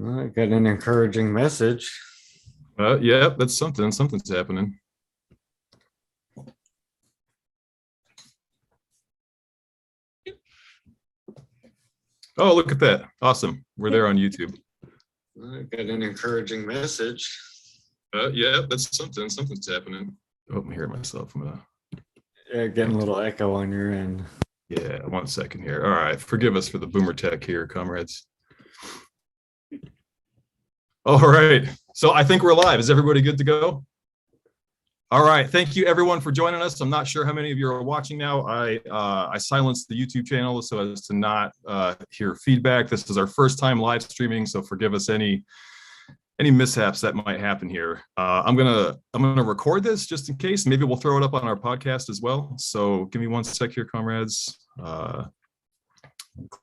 I got an encouraging message. Yeah, that's something. Something's happening. Oh, look at that. Awesome. We're there on YouTube. I got an encouraging message. Yeah, that's something. Something's happening. Oh, I'm hearing myself. Getting a little echo on your end. Yeah, 1 second here. All right. Forgive us for the boomer tech here, comrades. All right. So I think we're live. Is everybody good to go? All right. Thank you, everyone, for joining us. I'm not sure how many of you are watching now. I silenced the YouTube channel so as to not hear feedback. This is our first time live streaming, so forgive us any mishaps that might happen here. I'm gonna record this just in case. Maybe we'll throw it up on our podcast as well. So give me 1 sec here, comrades.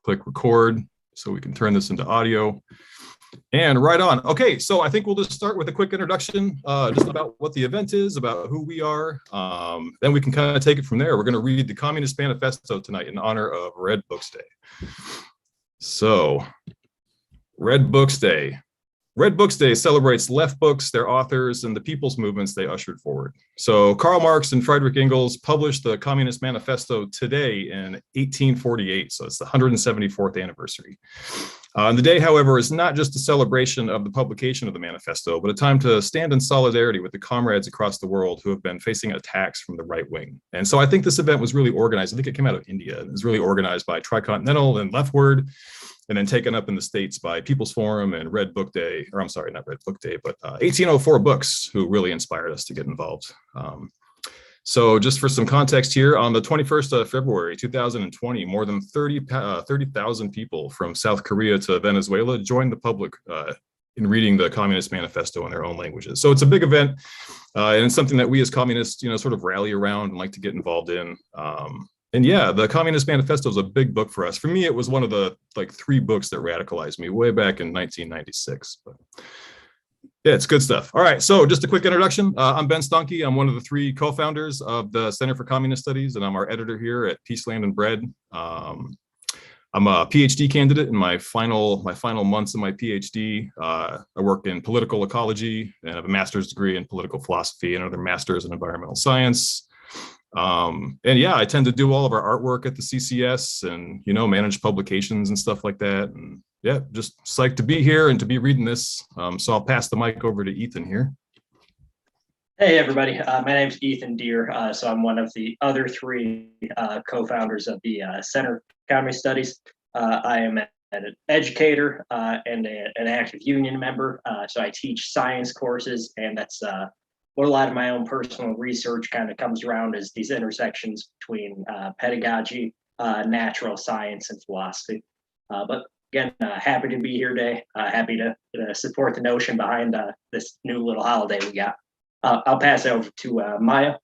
Click record so we can turn this into audio. And right on. Okay, so I think we'll just start with a quick introduction, just about what the event is, about who we are. Then we can kind of take it from there. We're going to read the Communist Manifesto tonight in honor of Red Books Day. So, Red Books Day. Red Books Day celebrates left books, their authors, and the people's movements they ushered forward. So Karl Marx and Friedrich Engels published the Communist Manifesto today in 1848, so it's the 174th anniversary. The day, however, is not just a celebration of the publication of the manifesto, but a time to stand in solidarity with the comrades across the world who have been facing attacks from the right wing. And so I think this event was really organized. I think it came out of India. It was really organized by Tricontinental and Leftward, and then taken up in the States by People's Forum and Red Book Day, or I'm sorry, not Red Book Day, but 1804 Books, who really inspired us to get involved. So just for some context here, on the 21st of February, 2020, more than 30,000 people from South Korea to Venezuela joined the public in reading the Communist Manifesto in their own languages. So it's a big event, and it's something that we as communists, sort of rally around and like to get involved in. And yeah, the Communist Manifesto is a big book for us. For me, it was one of the 3 books that radicalized me way back in 1996. But yeah, it's good stuff. All right, so just a quick introduction. I'm Ben Stonke. I'm one of the 3 co-founders of the Center for Communist Studies, and I'm our editor here at Peace, Land, and Bread. I'm a PhD candidate in my final months of my PhD. I work in political ecology and have a master's degree in political philosophy and other masters in environmental science. And yeah, I tend to do all of our artwork at the CCS and, manage publications and stuff like that. And yeah, just psyched to be here and to be reading this. So I'll pass the mic over to Ethan here. Hey, everybody. My name's Ethan Deere. So I'm one of the other 3 co-founders of the Center for Communist Studies. I am an educator and an active union member. So I teach science courses, and that's what a lot of my own personal research kind of comes around, is these intersections between pedagogy, natural science, and philosophy. But again, happy to be here today. Happy to support the notion behind this new little holiday we got. I'll pass it over to Maya.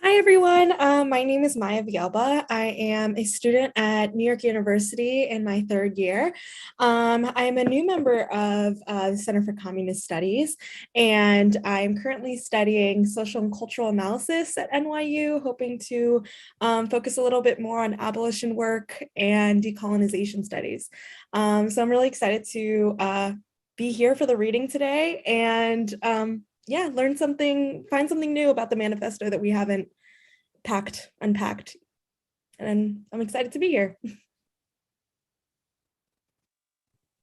Hi, everyone. My name is Maya Villalba. I am a student at New York University in my 3rd year. I am a new member of the Center for Communist Studies, and I'm currently studying social and cultural analysis at NYU, hoping to focus a little bit more on abolition work and decolonization studies. So I'm really excited to be here for the reading today and yeah, learn something, find something new about the manifesto that we haven't unpacked. And I'm excited to be here.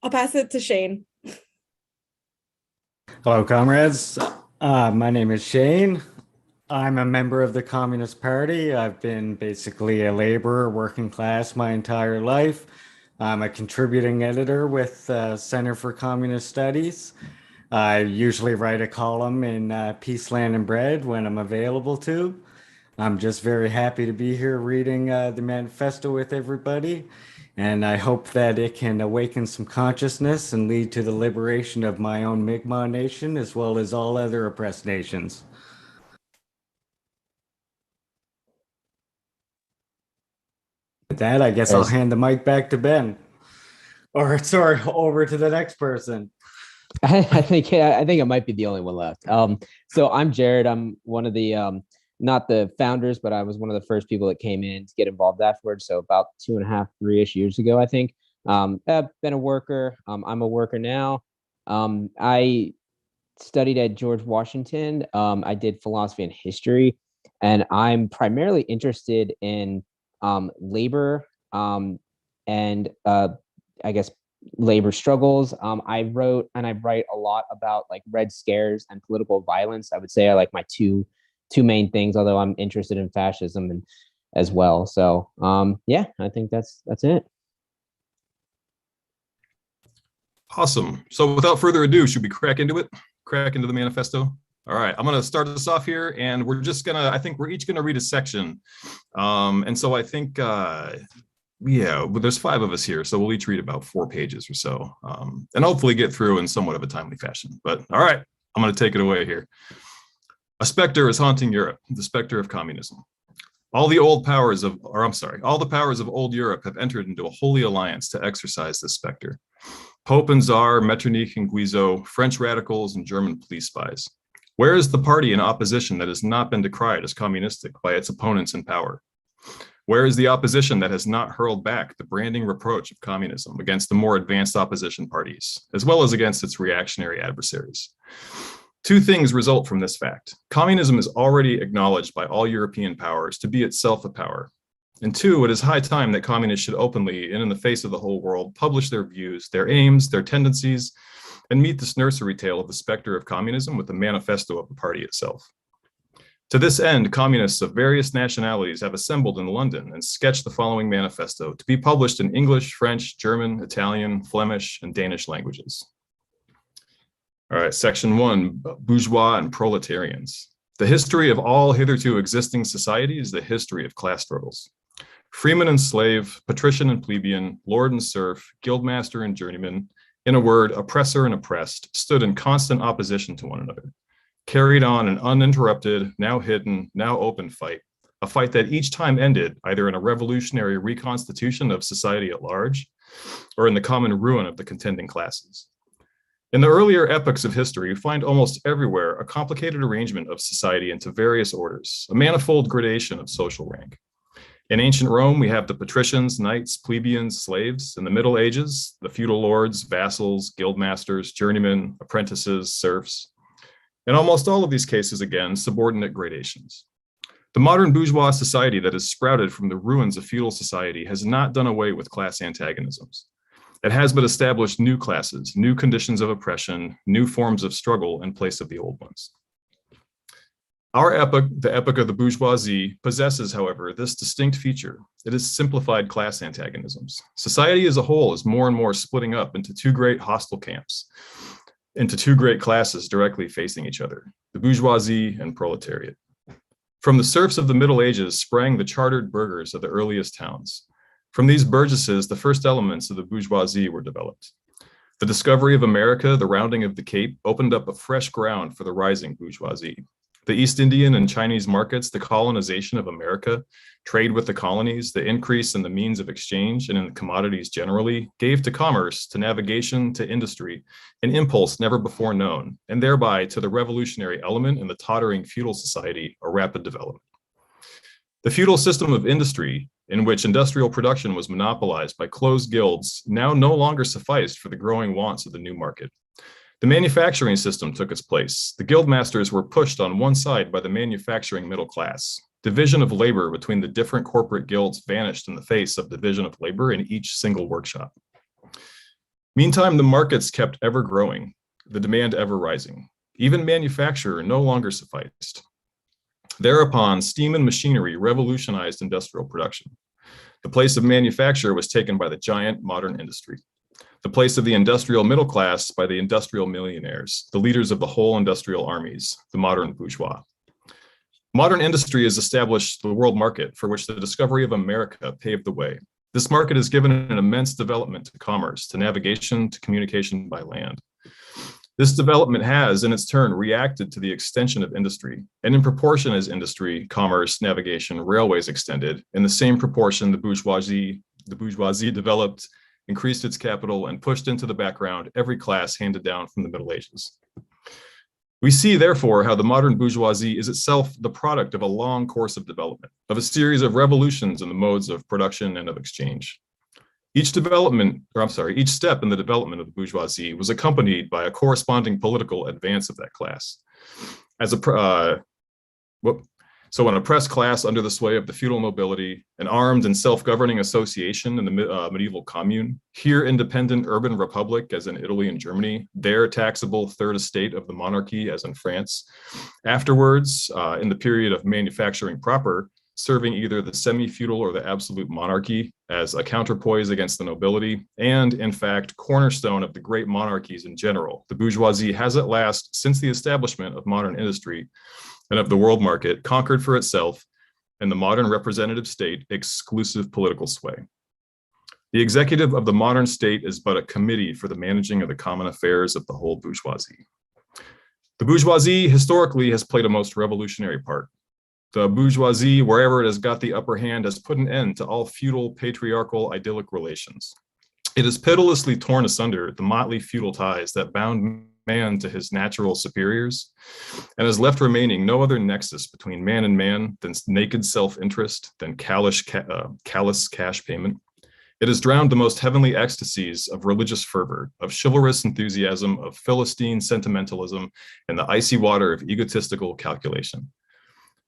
I'll pass it to Shane. Hello, comrades. My name is Shane. I'm a member of the Communist Party. I've been basically a laborer, working class my entire life. I'm a contributing editor with Center for Communist Studies. I usually write a column in Peace, Land, and Bread when I'm available to. I'm just very happy to be here reading the manifesto with everybody, and I hope that it can awaken some consciousness and lead to the liberation of my own Mi'kmaq nation as well as all other oppressed nations. With that, I guess I'll hand the mic back to Ben. Or, sorry, over to the next person. I think I might be the only one left. So I'm Jared. I'm one of the not the founders, but I was one of the first people that came in to get involved afterwards. So about 2.5, 3-ish years ago, I think, I've been a worker. I'm a worker now. I studied at George Washington. I did philosophy and history, and I'm primarily interested in labor and I guess labor struggles. I wrote and I write a lot about like Red Scares and political violence. I would say I like my two main things, although I'm interested in fascism and as well. So yeah, I think that's it. Awesome. So without further ado, should we crack into it? Crack into the manifesto? All right, I'm going to start this off here, and we're just going to, I think we're each going to read a section. And so I think, yeah, well, there's 5 of us here, so we'll each read about 4 pages or so, and hopefully get through in somewhat of a timely fashion. But all right, I'm going to take it away here. A specter is haunting Europe, the specter of communism. All the powers of old Europe have entered into a holy alliance to exorcise this specter. Pope and Tsar, Metternich and Guizot, French radicals and German police spies. Where is the party in opposition that has not been decried as communistic by its opponents in power? Where is the opposition that has not hurled back the branding reproach of communism against the more advanced opposition parties, as well as against its reactionary adversaries? 2 things result from this fact. Communism is already acknowledged by all European powers to be itself a power. And 2, it is high time that communists should openly and in the face of the whole world publish their views, their aims, their tendencies, and meet this nursery tale of the specter of communism with the manifesto of the party itself. To this end, communists of various nationalities have assembled in London and sketched the following manifesto to be published in English, French, German, Italian, Flemish, and Danish languages. All right, section 1, Bourgeois and Proletarians. The history of all hitherto existing society is the history of class struggles. Freeman and slave, patrician and plebeian, lord and serf, guildmaster and journeyman, in a word, oppressor and oppressed, stood in constant opposition to one another, carried on an uninterrupted, now hidden, now open fight, a fight that each time ended either in a revolutionary reconstitution of society at large or in the common ruin of the contending classes. In the earlier epochs of history, you find almost everywhere a complicated arrangement of society into various orders, a manifold gradation of social rank. In ancient Rome, we have the patricians, knights, plebeians, slaves. In the Middle Ages, the feudal lords, vassals, guildmasters, journeymen, apprentices, serfs. In almost all of these cases, again, subordinate gradations. The modern bourgeois society that has sprouted from the ruins of feudal society has not done away with class antagonisms. It has but established new classes, new conditions of oppression, new forms of struggle in place of the old ones. Our epoch, the epoch of the bourgeoisie, possesses, however, this distinct feature. It is simplified class antagonisms. Society as a whole is more and more splitting up into 2 great hostile camps, into 2 great classes directly facing each other, the bourgeoisie and proletariat. From the serfs of the Middle Ages sprang the chartered burghers of the earliest towns. From these burgesses, the first elements of the bourgeoisie were developed. The discovery of America, the rounding of the Cape, opened up a fresh ground for the rising bourgeoisie. The East Indian and Chinese markets, the colonization of America, trade with the colonies, the increase in the means of exchange and in commodities generally, gave to commerce, to navigation, to industry, an impulse never before known, and thereby to the revolutionary element in the tottering feudal society, a rapid development. The feudal system of industry, in which industrial production was monopolized by closed guilds, now no longer sufficed for the growing wants of the new market. The manufacturing system took its place. The guildmasters were pushed on one side by the manufacturing middle class. Division of labor between the different corporate guilds vanished in the face of division of labor in each single workshop. Meantime, the markets kept ever growing, the demand ever rising. Even manufacture no longer sufficed. Thereupon, steam and machinery revolutionized industrial production. The place of manufacture was taken by the giant modern industry. The place of the industrial middle class by the industrial millionaires, the leaders of the whole industrial armies, the modern bourgeois. Modern industry has established the world market for which the discovery of America paved the way. This market has given an immense development to commerce, to navigation, to communication by land. This development has, in its turn, reacted to the extension of industry, and in proportion as industry, commerce, navigation, railways extended, in the same proportion the bourgeoisie developed, increased its capital, and pushed into the background every class handed down from the Middle Ages. We see, therefore, how the modern bourgeoisie is itself the product of a long course of development, of a series of revolutions in the modes of production and of exchange. Each each step in the development of the bourgeoisie was accompanied by a corresponding political advance of that class. So an oppressed class under the sway of the feudal nobility, an armed and self-governing association in the medieval commune, here independent urban republic as in Italy and Germany, there taxable third estate of the monarchy as in France. Afterwards, in the period of manufacturing proper, serving either the semi-feudal or the absolute monarchy as a counterpoise against the nobility, and in fact, cornerstone of the great monarchies in general. The bourgeoisie has at last, since the establishment of modern industry and of the world market, conquered for itself and the modern representative state exclusive political sway. The executive of the modern state is but a committee for the managing of the common affairs of the whole bourgeoisie. The bourgeoisie historically has played a most revolutionary part. The bourgeoisie, wherever it has got the upper hand, has put an end to all feudal, patriarchal, idyllic relations. It has pitilessly torn asunder the motley feudal ties that bound man to his natural superiors, and has left remaining no other nexus between man and man than naked self-interest, than callous cash payment. It has drowned the most heavenly ecstasies of religious fervor, of chivalrous enthusiasm, of Philistine sentimentalism, and the icy water of egotistical calculation.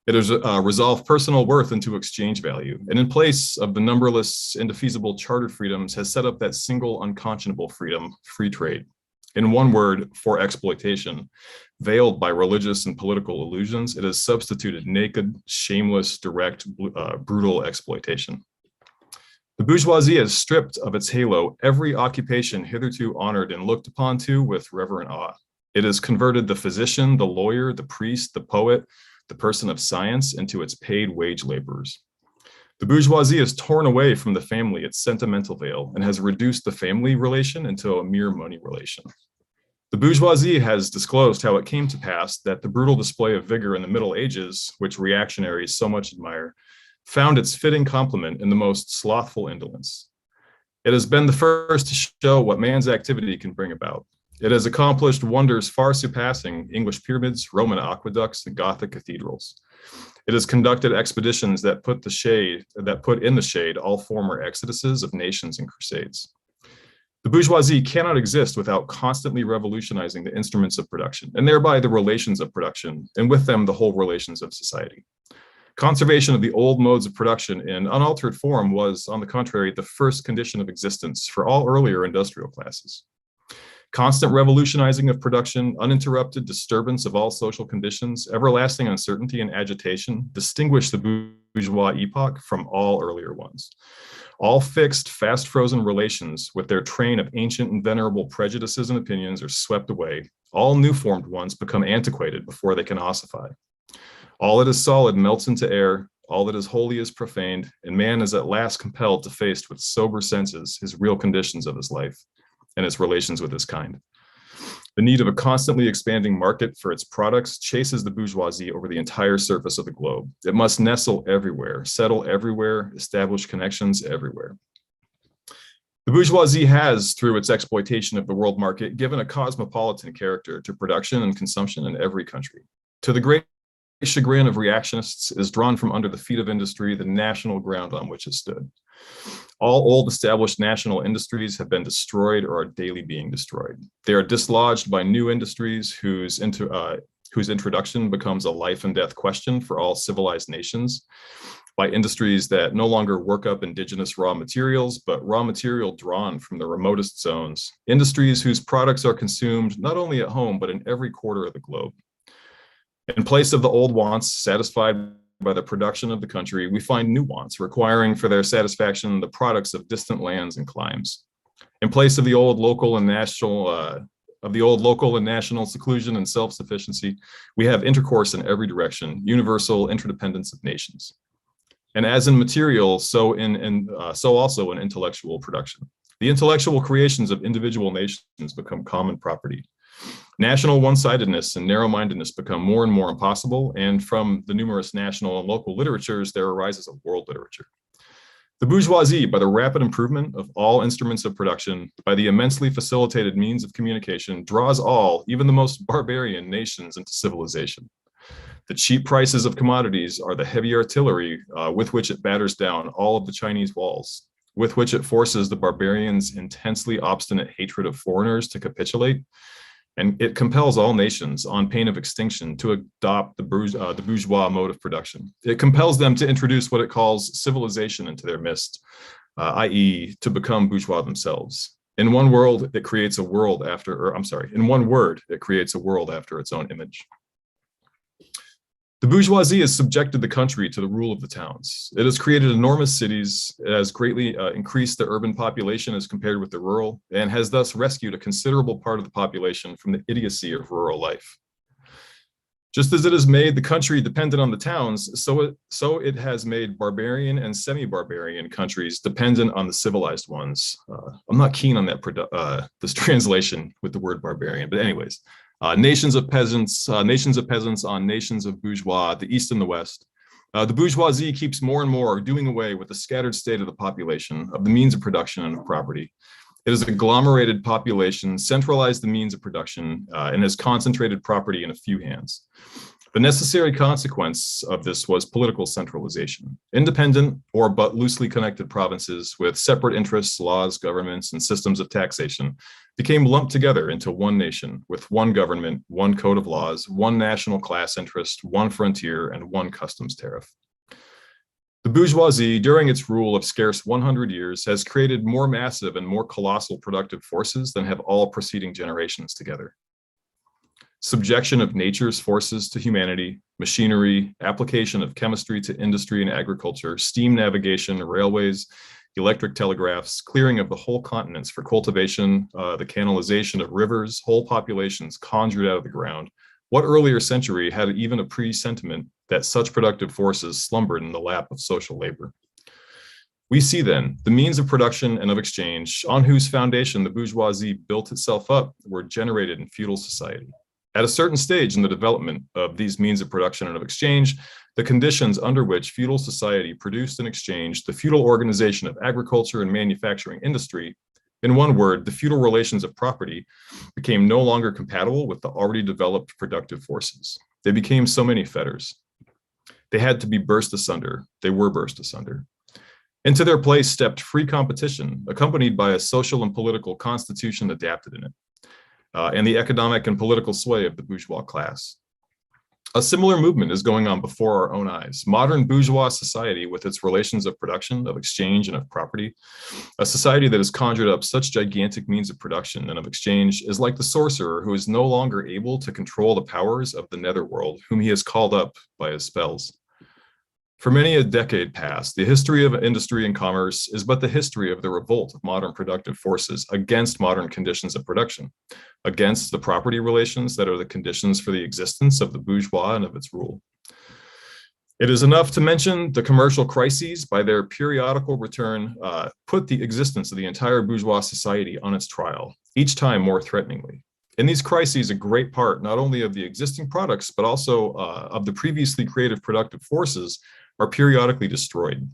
It has resolved personal worth into exchange value, and in place of the numberless, indefeasible chartered freedoms, has set up that single unconscionable freedom, free trade. In one word, for exploitation, veiled by religious and political illusions, it has substituted naked, shameless, direct, brutal exploitation. The bourgeoisie has stripped of its halo every occupation hitherto honored and looked upon to with reverent awe. It has converted the physician, the lawyer, the priest, the poet, the person of science into its paid wage laborers. The bourgeoisie has torn away from the family its sentimental veil and has reduced the family relation into a mere money relation. The bourgeoisie has disclosed how it came to pass that the brutal display of vigor in the Middle Ages, which reactionaries so much admire, found its fitting complement in the most slothful indolence. It has been the first to show what man's activity can bring about. It has accomplished wonders far surpassing English pyramids, Roman aqueducts, and Gothic cathedrals. It has conducted expeditions that put in the shade all former exoduses of nations and crusades. The bourgeoisie cannot exist without constantly revolutionizing the instruments of production, and thereby the relations of production, and with them the whole relations of society. Conservation of the old modes of production in unaltered form was, on the contrary, the first condition of existence for all earlier industrial classes. Constant revolutionizing of production, uninterrupted disturbance of all social conditions, everlasting uncertainty and agitation distinguish the bourgeois epoch from all earlier ones. All fixed, fast-frozen relations with their train of ancient and venerable prejudices and opinions are swept away. All new-formed ones become antiquated before they can ossify. All that is solid melts into air, all that is holy is profaned, and man is at last compelled to face with sober senses his real conditions of his life and its relations with his kind. The need of a constantly expanding market for its products chases the bourgeoisie over the entire surface of the globe. It must nestle everywhere, settle everywhere, establish connections everywhere. The bourgeoisie has, through its exploitation of the world market, given a cosmopolitan character to production and consumption in every country. To the great chagrin of reactionists, is drawn from under the feet of industry the national ground on which it stood. All old established national industries have been destroyed or are daily being destroyed. They are dislodged by new industries whose introduction becomes a life and death question for all civilized nations, by industries that no longer work up indigenous raw materials, but raw material drawn from the remotest zones, industries whose products are consumed not only at home, but in every quarter of the globe. In place of the old wants satisfied by the production of the country, we find new wants requiring for their satisfaction the products of distant lands and climes. In place of the old local and national seclusion and self-sufficiency, we have intercourse in every direction, universal interdependence of nations. And as in material, so also in intellectual production. The intellectual creations of individual nations become common property. National one-sidedness and narrow-mindedness become more and more impossible, and from the numerous national and local literatures, there arises a world literature. The bourgeoisie, by the rapid improvement of all instruments of production, by the immensely facilitated means of communication, draws all, even the most barbarian nations, into civilization. The cheap prices of commodities are the heavy artillery with which it batters down all of the Chinese walls. with which it forces the barbarians' intensely obstinate hatred of foreigners to capitulate, and it compels all nations, on pain of extinction, to adopt the bourgeois mode of production. It compels them to introduce what it calls civilization into their midst, i.e., to become bourgeois themselves. In one word, it creates a world after its own image. The bourgeoisie has subjected the country to the rule of the towns. It has created enormous cities, it has greatly increased the urban population as compared with the rural, and has thus rescued a considerable part of the population from the idiocy of rural life. Just as it has made the country dependent on the towns, so it has made barbarian and semi-barbarian countries dependent on the civilized ones. I'm not keen on that this translation with the word barbarian, but anyways. Nations of peasants on nations of bourgeois, the East and the West. The bourgeoisie keeps more and more doing away with the scattered state of the population, of the means of production and of property. It has agglomerated population, centralized the means of production, and has concentrated property in a few hands. The necessary consequence of this was political centralization. Independent or but loosely connected provinces with separate interests, laws, governments, and systems of taxation became lumped together into one nation with one government, one code of laws, one national class interest, one frontier, and one customs tariff. The bourgeoisie, during its rule of scarce 100 years, has created more massive and more colossal productive forces than have all preceding generations together. Subjection of nature's forces to humanity, machinery, application of chemistry to industry and agriculture, steam navigation, railways, electric telegraphs, clearing of the whole continents for cultivation, the canalization of rivers, whole populations conjured out of the ground. What earlier century had even a presentiment that such productive forces slumbered in the lap of social labor? We see then the means of production and of exchange on whose foundation the bourgeoisie built itself up were generated in feudal society. At a certain stage in the development of these means of production and of exchange, the conditions under which feudal society produced and exchanged the feudal organization of agriculture and manufacturing industry, in one word, the feudal relations of property, became no longer compatible with the already developed productive forces. They became so many fetters. They had to be burst asunder. They were burst asunder. Into their place stepped free competition, accompanied by a social and political constitution adapted in it, and the economic and political sway of the bourgeois class. A similar movement is going on before our own eyes. Modern bourgeois society, with its relations of production, of exchange, and of property, a society that has conjured up such gigantic means of production and of exchange, is like the sorcerer who is no longer able to control the powers of the netherworld, whom he has called up by his spells. For many a decade past, the history of industry and commerce is but the history of the revolt of modern productive forces against modern conditions of production, against the property relations that are the conditions for the existence of the bourgeois and of its rule. It is enough to mention the commercial crises by their periodical return put the existence of the entire bourgeois society on its trial, each time more threateningly. In these crises, a great part not only of the existing products, but also of the previously creative productive forces are periodically destroyed.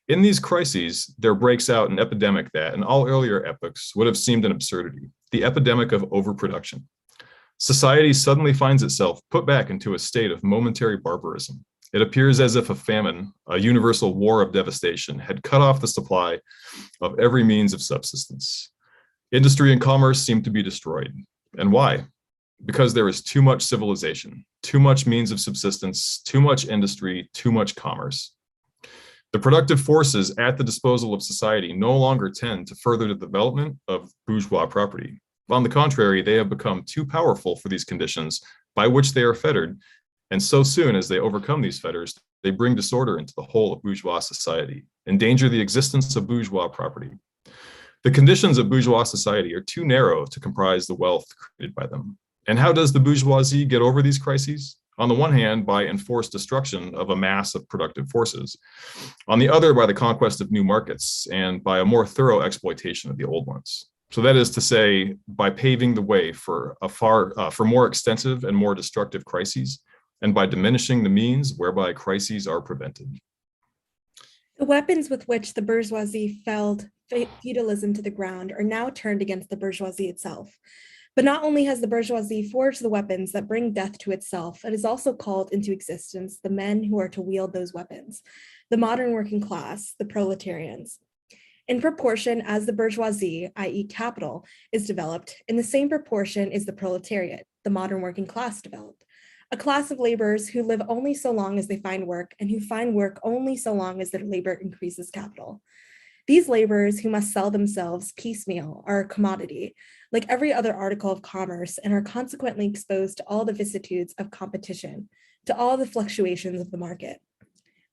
In these crises, there breaks out an epidemic that, in all earlier epochs, would have seemed an absurdity, the epidemic of overproduction. Society suddenly finds itself put back into a state of momentary barbarism. It appears as if a famine, a universal war of devastation, had cut off the supply of every means of subsistence. Industry and commerce seem to be destroyed. And why? Because there is too much civilization, too much means of subsistence, too much industry, too much commerce. The productive forces at the disposal of society no longer tend to further the development of bourgeois property. On the contrary, they have become too powerful for these conditions by which they are fettered, and so soon as they overcome these fetters, they bring disorder into the whole of bourgeois society, endanger the existence of bourgeois property. The conditions of bourgeois society are too narrow to comprise the wealth created by them. And how does the bourgeoisie get over these crises? On the one hand, by enforced destruction of a mass of productive forces. On the other, by the conquest of new markets and by a more thorough exploitation of the old ones. So that is to say, by paving the way for more extensive and more destructive crises, and by diminishing the means whereby crises are prevented. The weapons with which the bourgeoisie felled feudalism to the ground are now turned against the bourgeoisie itself. But not only has the bourgeoisie forged the weapons that bring death to itself, it has also called into existence the men who are to wield those weapons, the modern working class, the proletarians. In proportion as the bourgeoisie, i.e. capital, is developed, in the same proportion is the proletariat, the modern working class, developed. A class of laborers who live only so long as they find work and who find work only so long as their labor increases capital. These laborers who must sell themselves piecemeal are a commodity, like every other article of commerce, and are consequently exposed to all the vicissitudes of competition, to all the fluctuations of the market.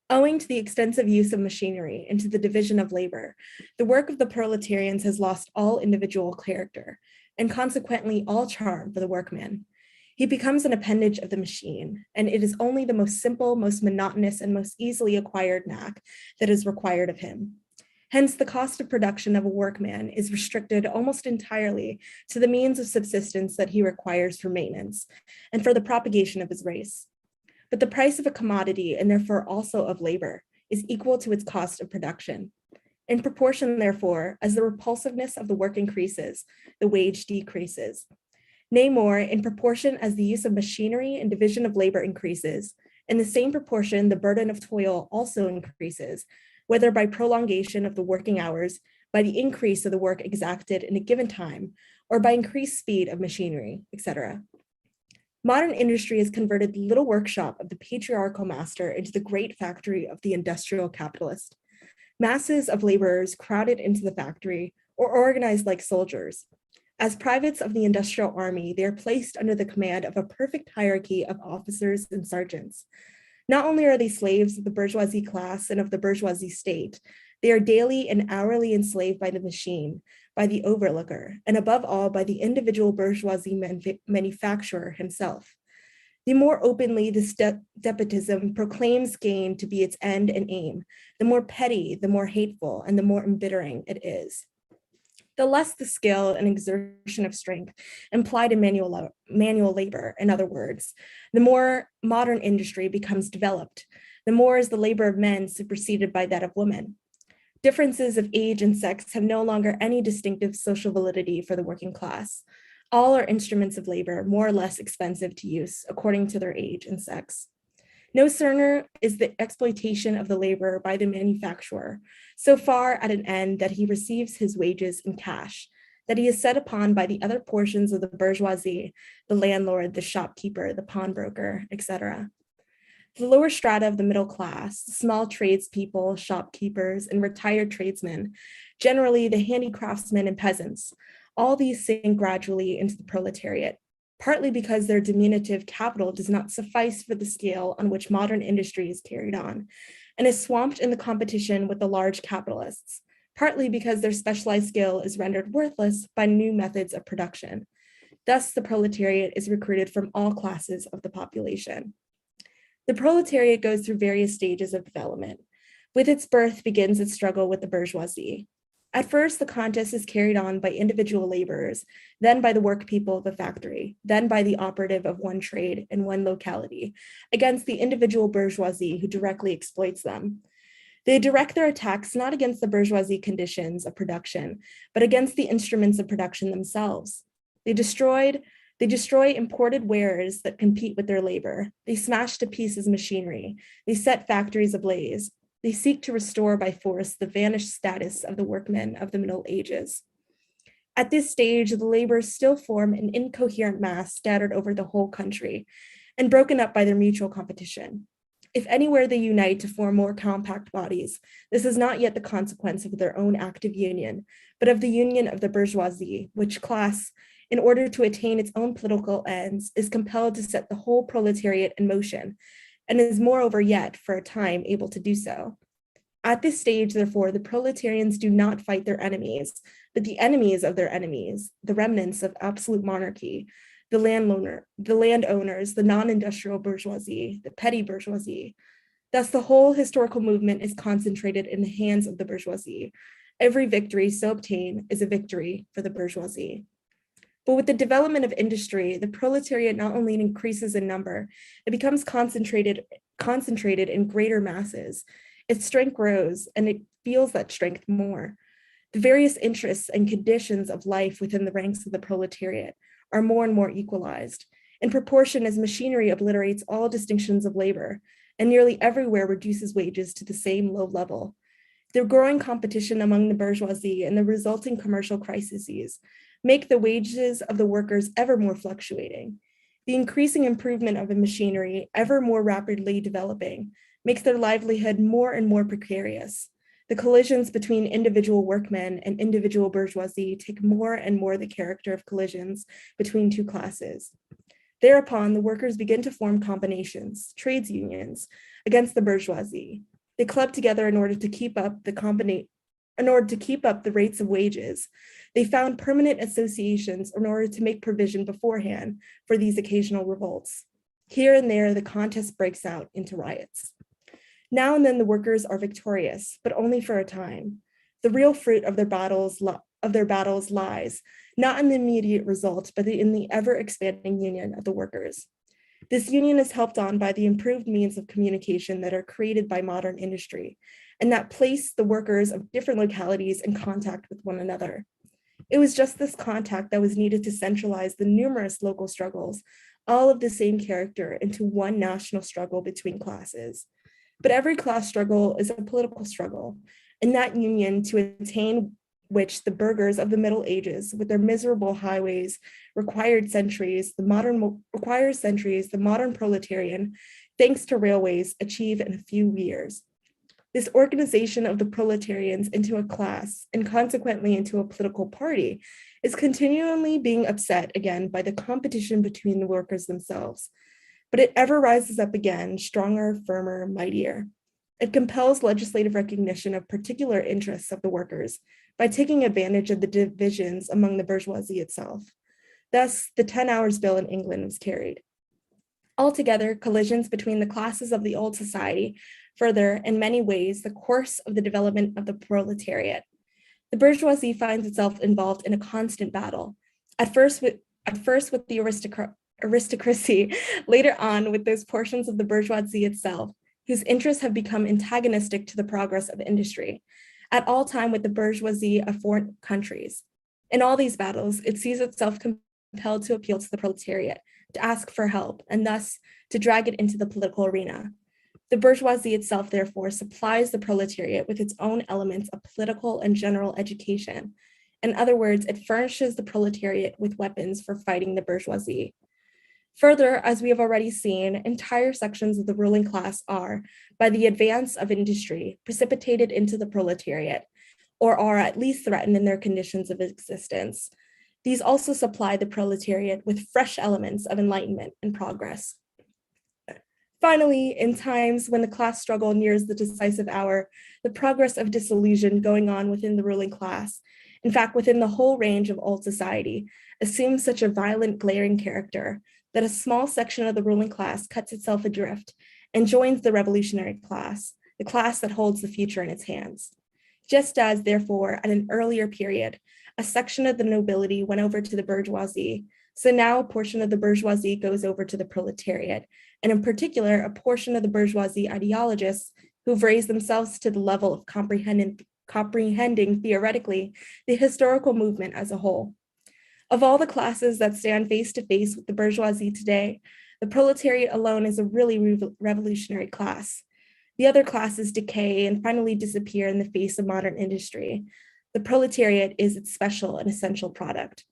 Owing to the extensive use of machinery and to the division of labor, the work of the proletarians has lost all individual character and consequently all charm for the workman. He becomes an appendage of the machine, and it is only the most simple, most monotonous, and most easily acquired knack that is required of him. Hence, the cost of production of a workman is restricted almost entirely to the means of subsistence that he requires for maintenance and for the propagation of his race. But the price of a commodity, and therefore also of labor, is equal to its cost of production. In proportion, therefore, as the repulsiveness of the work increases, the wage decreases. Nay more, in proportion as the use of machinery and division of labor increases, in the same proportion the burden of toil also increases, whether by prolongation of the working hours, by the increase of the work exacted in a given time, or by increased speed of machinery, etc. Modern industry has converted the little workshop of the patriarchal master into the great factory of the industrial capitalist. Masses of laborers crowded into the factory or organized like soldiers. As privates of the industrial army, they are placed under the command of a perfect hierarchy of officers and sergeants. Not only are they slaves of the bourgeoisie class and of the bourgeoisie state, they are daily and hourly enslaved by the machine, by the overlooker, and above all by the individual bourgeoisie manufacturer himself. The more openly this despotism proclaims gain to be its end and aim, the more petty, the more hateful, and the more embittering it is. The less the skill and exertion of strength implied in manual labor, in other words, the more modern industry becomes developed, the more is the labor of men superseded by that of women. Differences of age and sex have no longer any distinctive social validity for the working class. All are instruments of labor, more or less expensive to use according to their age and sex. No sooner is the exploitation of the laborer by the manufacturer so far at an end that he receives his wages in cash, that he is set upon by the other portions of the bourgeoisie, the landlord, the shopkeeper, the pawnbroker, etc. The lower strata of the middle class, small tradespeople, shopkeepers, and retired tradesmen, generally the handicraftsmen and peasants, all these sink gradually into the proletariat, partly because their diminutive capital does not suffice for the scale on which modern industry is carried on, and is swamped in the competition with the large capitalists, partly because their specialized skill is rendered worthless by new methods of production. Thus, the proletariat is recruited from all classes of the population. The proletariat goes through various stages of development. With its birth begins its struggle with the bourgeoisie. At first, the contest is carried on by individual laborers, then by the work people of a factory, then by the operative of one trade in one locality, against the individual bourgeoisie who directly exploits them. They direct their attacks not against the bourgeoisie conditions of production, but against the instruments of production themselves. They destroy imported wares that compete with their labor. They smash to pieces machinery. They set factories ablaze. They seek to restore by force the vanished status of the workmen of the Middle Ages. At this stage, the laborers still form an incoherent mass scattered over the whole country and broken up by their mutual competition. If anywhere they unite to form more compact bodies, this is not yet the consequence of their own active union, but of the union of the bourgeoisie, which class, in order to attain its own political ends, is compelled to set the whole proletariat in motion, and is moreover yet, for a time, able to do so. At this stage, therefore, the proletarians do not fight their enemies, but the enemies of their enemies, the remnants of absolute monarchy, the landowners, the non-industrial bourgeoisie, the petty bourgeoisie. Thus, the whole historical movement is concentrated in the hands of the bourgeoisie. Every victory so obtained is a victory for the bourgeoisie. But with the development of industry, the proletariat not only increases in number, it becomes concentrated in greater masses. Its strength grows, and it feels that strength more. The various interests and conditions of life within the ranks of the proletariat are more and more equalized, in proportion as machinery obliterates all distinctions of labor, and nearly everywhere reduces wages to the same low level. The growing competition among the bourgeoisie and the resulting commercial crises make the wages of the workers ever more fluctuating. The increasing improvement of the machinery, ever more rapidly developing, makes their livelihood more and more precarious. The collisions between individual workmen and individual bourgeoisie take more and more the character of collisions between two classes. Thereupon, the workers begin to form combinations, trades unions, against the bourgeoisie. They club together in order to keep up the rates of wages. They found permanent associations in order to make provision beforehand for these occasional revolts. Here and there, the contest breaks out into riots. Now and then the workers are victorious, but only for a time. The real fruit of their battles lies not in the immediate result, but in the ever-expanding union of the workers. This union is helped on by the improved means of communication that are created by modern industry, and that place the workers of different localities in contact with one another. It was just this contact that was needed to centralize the numerous local struggles, all of the same character, into one national struggle between classes. But every class struggle is a political struggle, and that union to attain which the burghers of the Middle Ages, with their miserable highways, required centuries, the modern proletarian, thanks to railways, achieve in a few years. This organization of the proletarians into a class, and consequently into a political party, is continually being upset again by the competition between the workers themselves. But it ever rises up again, stronger, firmer, mightier. It compels legislative recognition of particular interests of the workers by taking advantage of the divisions among the bourgeoisie itself. Thus, the 10 Hours Bill in England was carried. Altogether, collisions between the classes of the old society further, in many ways, the course of the development of the proletariat. The bourgeoisie finds itself involved in a constant battle, at first with the aristocracy, later on with those portions of the bourgeoisie itself, whose interests have become antagonistic to the progress of industry, at all time with the bourgeoisie of foreign countries. In all these battles, it sees itself compelled to appeal to the proletariat, to ask for help, and thus to drag it into the political arena. The bourgeoisie itself, therefore, supplies the proletariat with its own elements of political and general education. In other words, it furnishes the proletariat with weapons for fighting the bourgeoisie. Further, as we have already seen, entire sections of the ruling class are, by the advance of industry, precipitated into the proletariat, or are at least threatened in their conditions of existence. These also supply the proletariat with fresh elements of enlightenment and progress. Finally, in times when the class struggle nears the decisive hour, the progress of disillusion going on within the ruling class, in fact, within the whole range of old society, assumes such a violent, glaring character that a small section of the ruling class cuts itself adrift and joins the revolutionary class, the class that holds the future in its hands. Just as, therefore, at an earlier period, a section of the nobility went over to the bourgeoisie, so now a portion of the bourgeoisie goes over to the proletariat, and in particular, a portion of the bourgeoisie ideologists who've raised themselves to the level of comprehending theoretically the historical movement as a whole. Of all the classes that stand face to face with the bourgeoisie today, the proletariat alone is a really revolutionary class. The other classes decay and finally disappear in the face of modern industry. The proletariat is its special and essential product.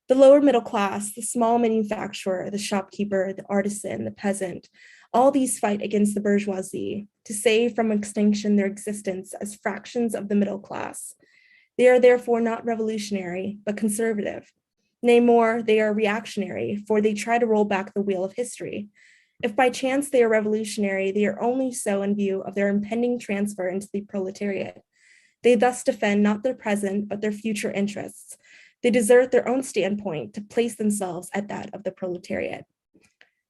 The lower middle class, the small manufacturer, the shopkeeper, the artisan, the peasant, all these fight against the bourgeoisie to save from extinction their existence as fractions of the middle class. They are therefore not revolutionary, but conservative. Nay, more, they are reactionary, for they try to roll back the wheel of history. If by chance they are revolutionary, they are only so in view of their impending transfer into the proletariat. They thus defend not their present, but their future interests. They desert their own standpoint to place themselves at that of the proletariat.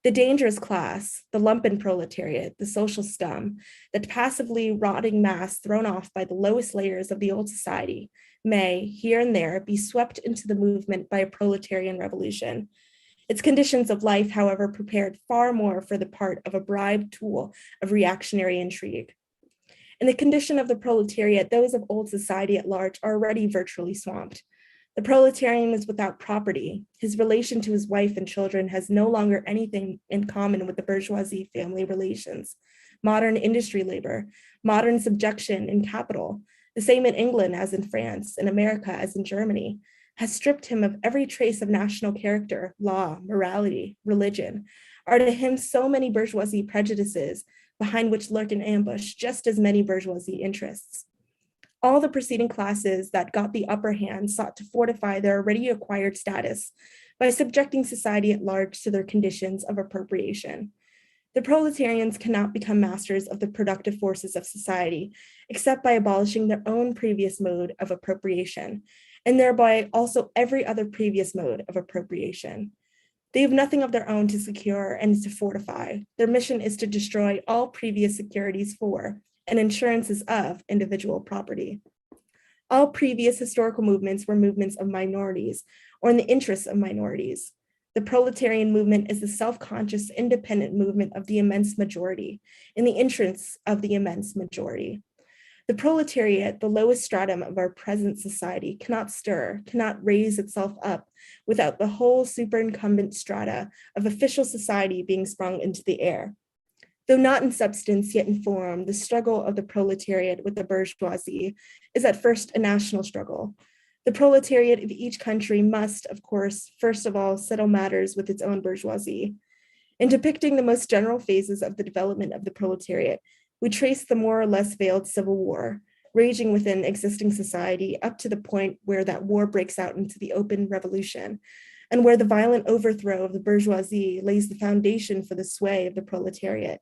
The dangerous class, the lumpen proletariat, the social scum, that passively rotting mass thrown off by the lowest layers of the old society, may, here and there, be swept into the movement by a proletarian revolution. Its conditions of life, however, prepared far more for the part of a bribed tool of reactionary intrigue. In the condition of the proletariat, those of old society at large are already virtually swamped. The proletarian is without property. His relation to his wife and children has no longer anything in common with the bourgeoisie family relations, modern industry labor, modern subjection in capital, the same in England as in France, in America as in Germany, has stripped him of every trace of national character, law, morality, religion, are to him so many bourgeoisie prejudices behind which lurk in ambush just as many bourgeoisie interests. All the preceding classes that got the upper hand sought to fortify their already acquired status by subjecting society at large to their conditions of appropriation. The proletarians cannot become masters of the productive forces of society except by abolishing their own previous mode of appropriation, and thereby also every other previous mode of appropriation. They have nothing of their own to secure and to fortify. Their mission is to destroy all previous securities for and insurances of individual property. All previous historical movements were movements of minorities or in the interests of minorities. The proletarian movement is the self-conscious, independent movement of the immense majority in the interests of the immense majority. The proletariat, the lowest stratum of our present society, cannot stir, cannot raise itself up without the whole superincumbent strata of official society being sprung into the air. Though not in substance, yet in form, the struggle of the proletariat with the bourgeoisie is at first a national struggle. The proletariat of each country must, of course, first of all, settle matters with its own bourgeoisie. In depicting the most general phases of the development of the proletariat, we trace the more or less veiled civil war, raging within existing society up to the point where that war breaks out into the open revolution, and where the violent overthrow of the bourgeoisie lays the foundation for the sway of the proletariat.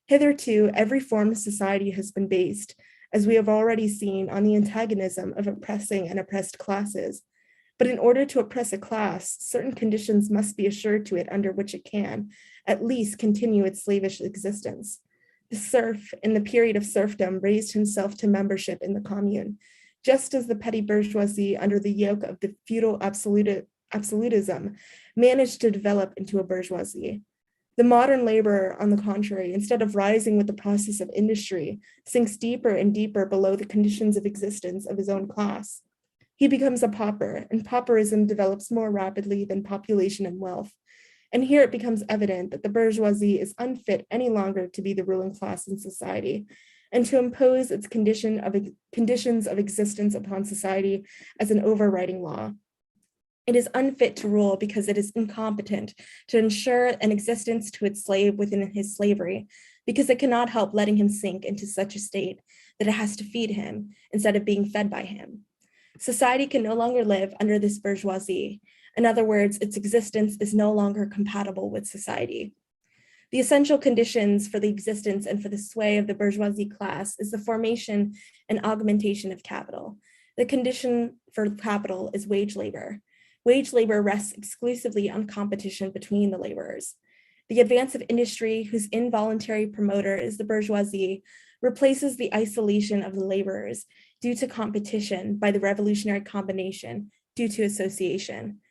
Hitherto, every form of society has been based, as we have already seen, on the antagonism of oppressing and oppressed classes. But in order to oppress a class, certain conditions must be assured to it under which it can, at least, continue its slavish existence. The serf, in the period of serfdom, raised himself to membership in the commune, just as the petty bourgeoisie, under the yoke of the feudal absolutism, managed to develop into a bourgeoisie. The modern laborer, on the contrary, instead of rising with the process of industry, sinks deeper and deeper below the conditions of existence of his own class. He becomes a pauper, and pauperism develops more rapidly than population and wealth. And here it becomes evident that the bourgeoisie is unfit any longer to be the ruling class in society, and to impose its conditions of existence upon society as an overriding law. It is unfit to rule because it is incompetent to ensure an existence to its slave within his slavery, because it cannot help letting him sink into such a state that it has to feed him instead of being fed by him. Society can no longer live under this bourgeoisie. In other words, its existence is no longer compatible with society. The essential conditions for the existence and for the sway of the bourgeoisie class is the formation and augmentation of capital. The condition for capital is wage labor. Wage labor rests exclusively on competition between the laborers. The advance of industry, whose involuntary promoter is the bourgeoisie, replaces the isolation of the laborers due to competition by the revolutionary combination due to association.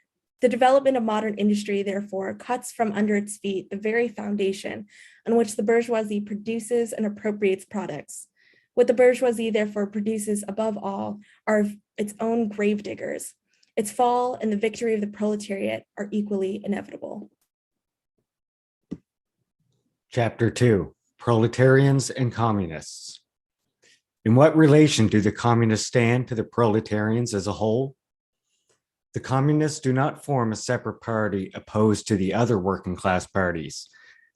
The development of modern industry, therefore, cuts from under its feet the very foundation on which the bourgeoisie produces and appropriates products. What the bourgeoisie, therefore, produces above all are its own gravediggers. Its fall and the victory of the proletariat are equally inevitable. Chapter 2, Proletarians and Communists. In what relation do the communists stand to the proletarians as a whole? The communists do not form a separate party opposed to the other working class parties.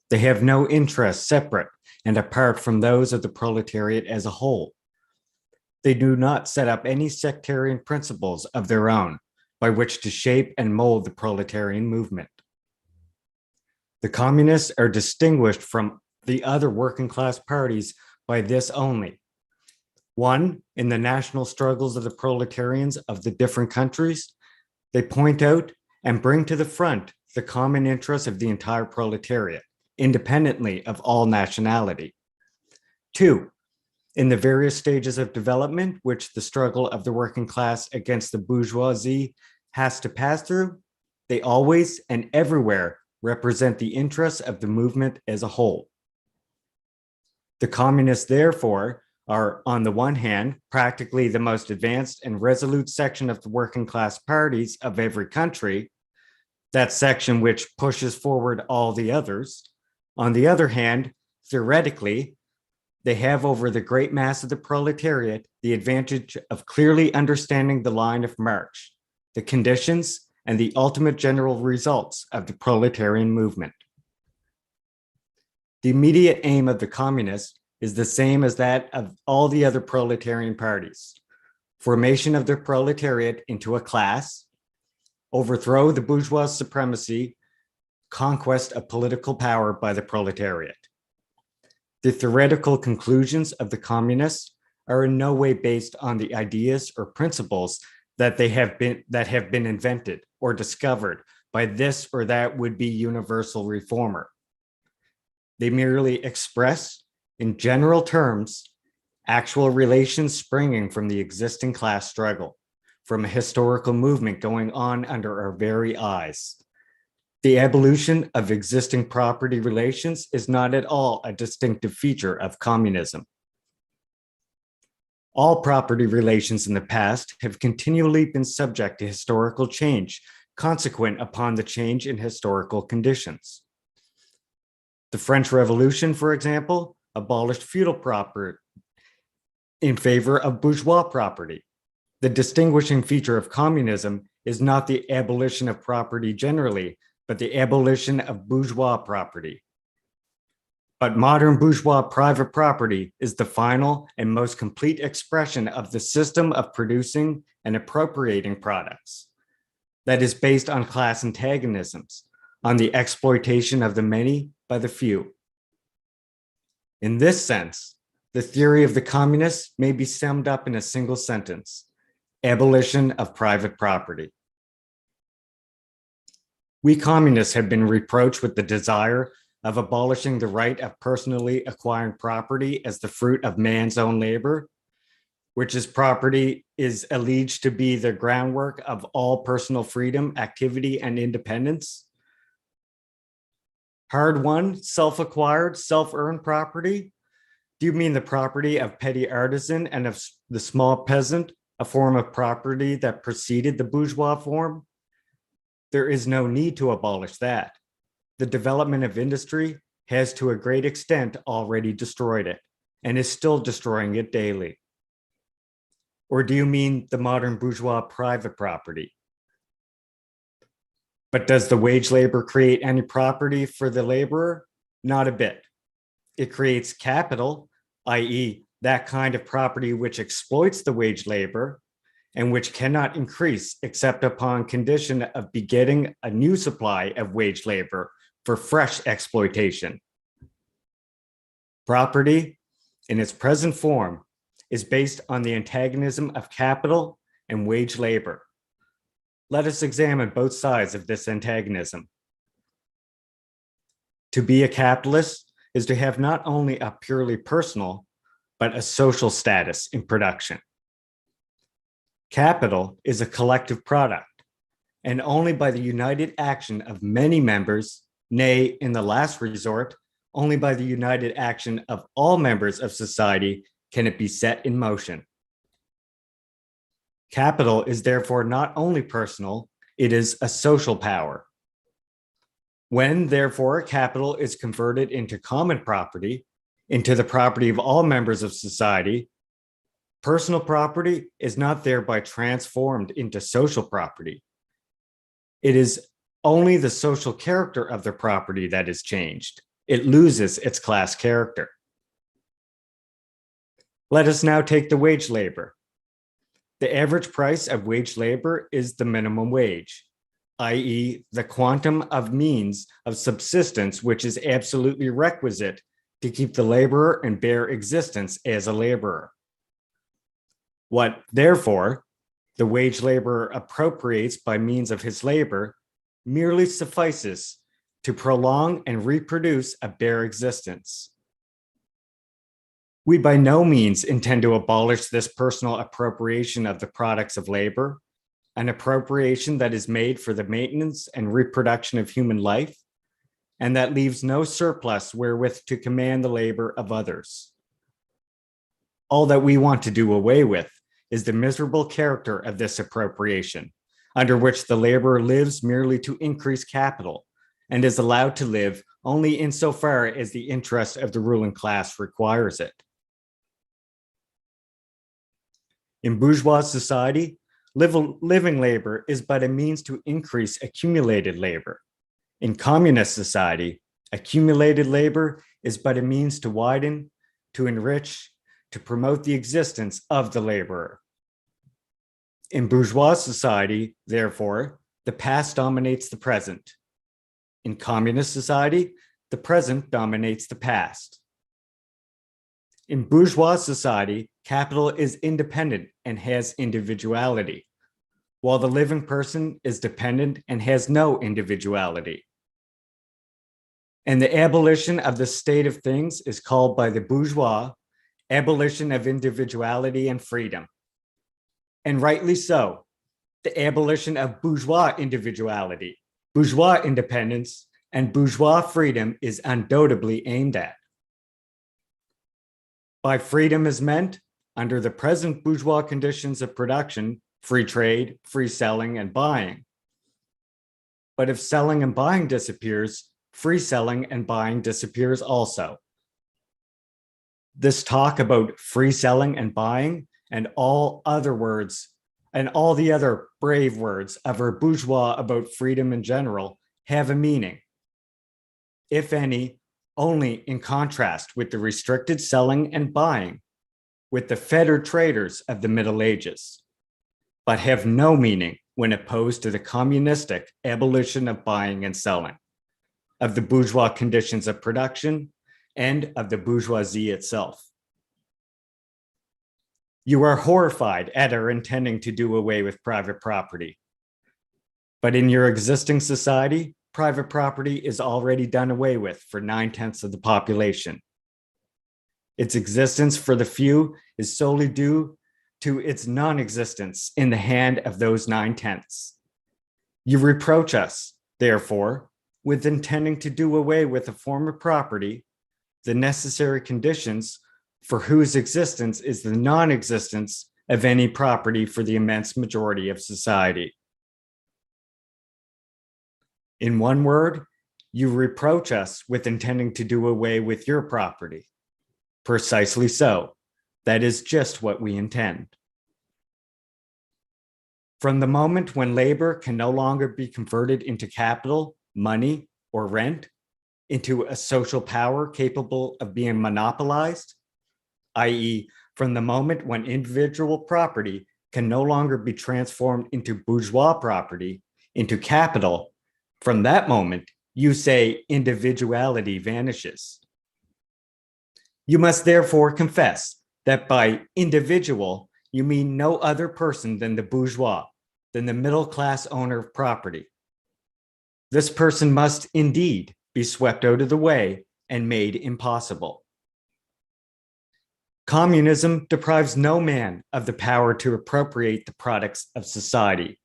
They have no interests separate and apart from those of the proletariat as a whole. They do not set up any sectarian principles of their own by which to shape and mold the proletarian movement. The communists are distinguished from the other working class parties by this only. One, in the national struggles of the proletarians of the different countries, they point out and bring to the front the common interests of the entire proletariat, independently of all nationality. Two, in the various stages of development which the struggle of the working class against the bourgeoisie has to pass through, they always and everywhere represent the interests of the movement as a whole. The communists, therefore, are, on the one hand, practically the most advanced and resolute section of the working class parties of every country, that section which pushes forward all the others. On the other hand, theoretically, they have over the great mass of the proletariat the advantage of clearly understanding the line of march, the conditions, and the ultimate general results of the proletarian movement. The immediate aim of the communists is the same as that of all the other proletarian parties: formation of the proletariat into a class, overthrow the bourgeois supremacy, conquest of political power by the proletariat. The theoretical conclusions of the communists are in no way based on the ideas or principles that have been invented or discovered by this or that would-be universal reformer. They merely express, in general terms, actual relations springing from the existing class struggle, from a historical movement going on under our very eyes. The abolition of existing property relations is not at all a distinctive feature of communism. All property relations in the past have continually been subject to historical change, consequent upon the change in historical conditions. The French Revolution, for example, abolished feudal property in favor of bourgeois property. The distinguishing feature of communism is not the abolition of property generally, but the abolition of bourgeois property. But modern bourgeois private property is the final and most complete expression of the system of producing and appropriating products that is based on class antagonisms, on the exploitation of the many by the few. In this sense, the theory of the communists may be summed up in a single sentence: abolition of private property. We communists have been reproached with the desire of abolishing the right of personally acquiring property as the fruit of man's own labor, which is property is alleged to be the groundwork of all personal freedom, activity, and independence. Hard-won, self-acquired, self-earned property? Do you mean the property of petty artisan and of the small peasant, a form of property that preceded the bourgeois form? There is no need to abolish that. The development of industry has to a great extent already destroyed it and is still destroying it daily. Or do you mean the modern bourgeois private property? But does the wage labor create any property for the laborer? Not a bit. It creates capital, i.e., that kind of property which exploits the wage labor and which cannot increase except upon condition of begetting a new supply of wage labor for fresh exploitation. Property, in its present form, is based on the antagonism of capital and wage labor. Let us examine both sides of this antagonism. To be a capitalist is to have not only a purely personal, but a social status in production. Capital is a collective product, and only by the united action of many members, nay, in the last resort, only by the united action of all members of society can it be set in motion. Capital is therefore not only personal, it is a social power. When, therefore, capital is converted into common property, into the property of all members of society, personal property is not thereby transformed into social property. It is only the social character of the property that is changed. It loses its class character. Let us now take the wage labor. The average price of wage labor is the minimum wage, i.e., the quantum of means of subsistence which is absolutely requisite to keep the laborer in bare existence as a laborer. What, therefore, the wage laborer appropriates by means of his labor merely suffices to prolong and reproduce a bare existence. We by no means intend to abolish this personal appropriation of the products of labor, an appropriation that is made for the maintenance and reproduction of human life, and that leaves no surplus wherewith to command the labor of others. All that we want to do away with is the miserable character of this appropriation, under which the laborer lives merely to increase capital and is allowed to live only insofar as the interest of the ruling class requires it. In bourgeois society, living labor is but a means to increase accumulated labor. In communist society, accumulated labor is but a means to widen, to enrich, to promote the existence of the laborer. In bourgeois society, therefore, the past dominates the present. In communist society, the present dominates the past. In bourgeois society, capital is independent and has individuality, while the living person is dependent and has no individuality. And the abolition of the state of things is called by the bourgeois abolition of individuality and freedom. And rightly so, the abolition of bourgeois individuality, bourgeois independence, and bourgeois freedom is undoubtedly aimed at. By freedom is meant, under the present bourgeois conditions of production, free trade, free selling, and buying. But if selling and buying disappears, free selling and buying disappears also. This talk about free selling and buying and all other words and all the other brave words of our bourgeois about freedom in general have a meaning, if any, only in contrast with the restricted selling and buying with the fettered traders of the Middle Ages, but have no meaning when opposed to the communistic abolition of buying and selling, of the bourgeois conditions of production, and of the bourgeoisie itself. You are horrified at our intending to do away with private property. But in your existing society, private property is already done away with for 9/10 of the population. Its existence for the few is solely due to its non-existence in the hand of those 9/10. You reproach us, therefore, with intending to do away with a form of property, the necessary conditions for whose existence is the non-existence of any property for the immense majority of society. In one word, you reproach us with intending to do away with your property. Precisely so. That is just what we intend. From the moment when labor can no longer be converted into capital, money, or rent, into a social power capable of being monopolized, i.e., from the moment when individual property can no longer be transformed into bourgeois property, into capital, from that moment, you say individuality vanishes. You must therefore confess that by individual, you mean no other person than the bourgeois, than the middle class owner of property. This person must indeed be swept out of the way and made impossible. Communism deprives no man of the power to appropriate the products of society.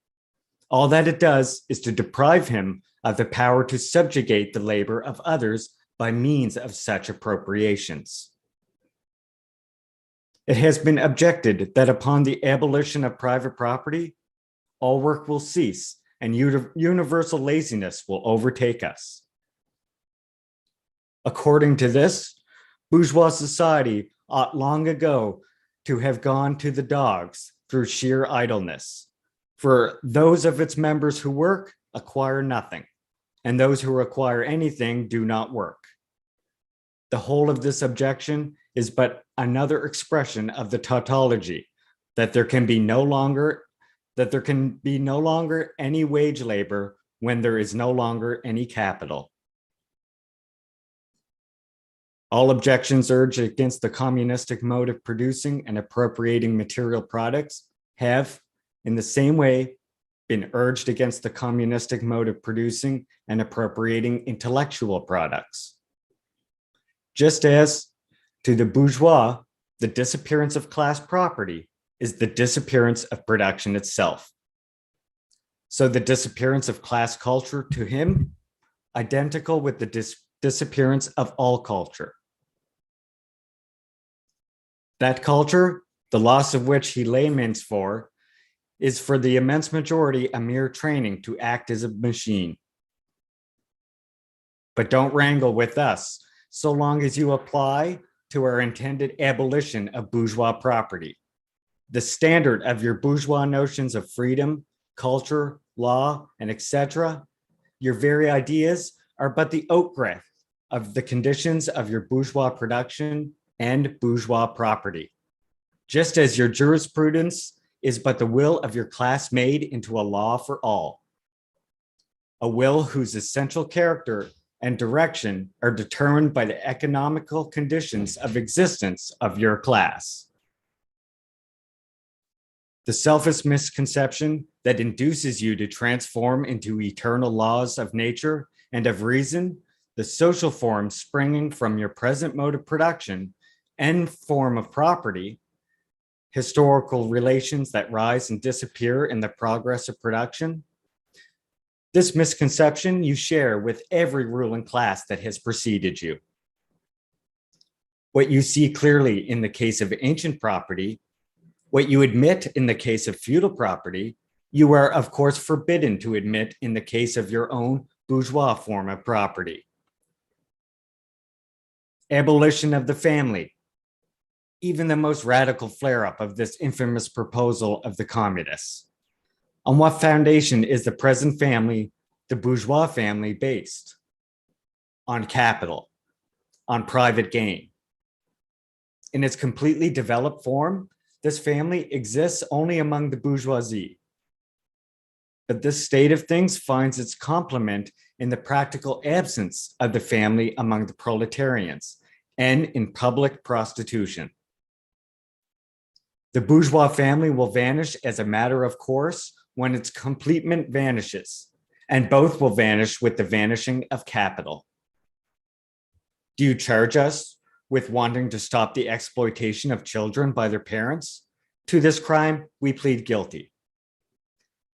All that it does is to deprive him of the power to subjugate the labor of others by means of such appropriations. It has been objected that upon the abolition of private property, all work will cease and universal laziness will overtake us. According to this, bourgeois society ought long ago to have gone to the dogs through sheer idleness. For those of its members who work acquire nothing, and those who acquire anything do not work. The whole of this objection is but another expression of the tautology that there can be no longer any wage labor when there is no longer any capital. All objections urged against the communistic mode of producing and appropriating material products have, in the same way, been urged against the communistic mode of producing and appropriating intellectual products. Just as, to the bourgeois, the disappearance of class property is the disappearance of production itself. So the disappearance of class culture to him, identical with the disappearance of all culture. That culture, the loss of which he laments for, is for the immense majority a mere training to act as a machine. But don't wrangle with us so long as you apply to our intended abolition of bourgeois property, the standard of your bourgeois notions of freedom, culture, law, and etc. Your very ideas are but the outgrowth of the conditions of your bourgeois production and bourgeois property. Just as your jurisprudence is but the will of your class made into a law for all, a will whose essential character and direction are determined by the economical conditions of existence of your class. The selfish misconception that induces you to transform into eternal laws of nature and of reason the social forms springing from your present mode of production and form of property, historical relations that rise and disappear in the progress of production. This misconception you share with every ruling class that has preceded you. What you see clearly in the case of ancient property, what you admit in the case of feudal property, you are of course forbidden to admit in the case of your own bourgeois form of property. Abolition of the family, even the most radical flare-up of this infamous proposal of the communists. On what foundation is the present family, the bourgeois family, based? On capital, on private gain. In its completely developed form, this family exists only among the bourgeoisie. But this state of things finds its complement in the practical absence of the family among the proletarians and in public prostitution. The bourgeois family will vanish as a matter of course when its complement vanishes, and both will vanish with the vanishing of capital. Do you charge us with wanting to stop the exploitation of children by their parents? To this crime, we plead guilty.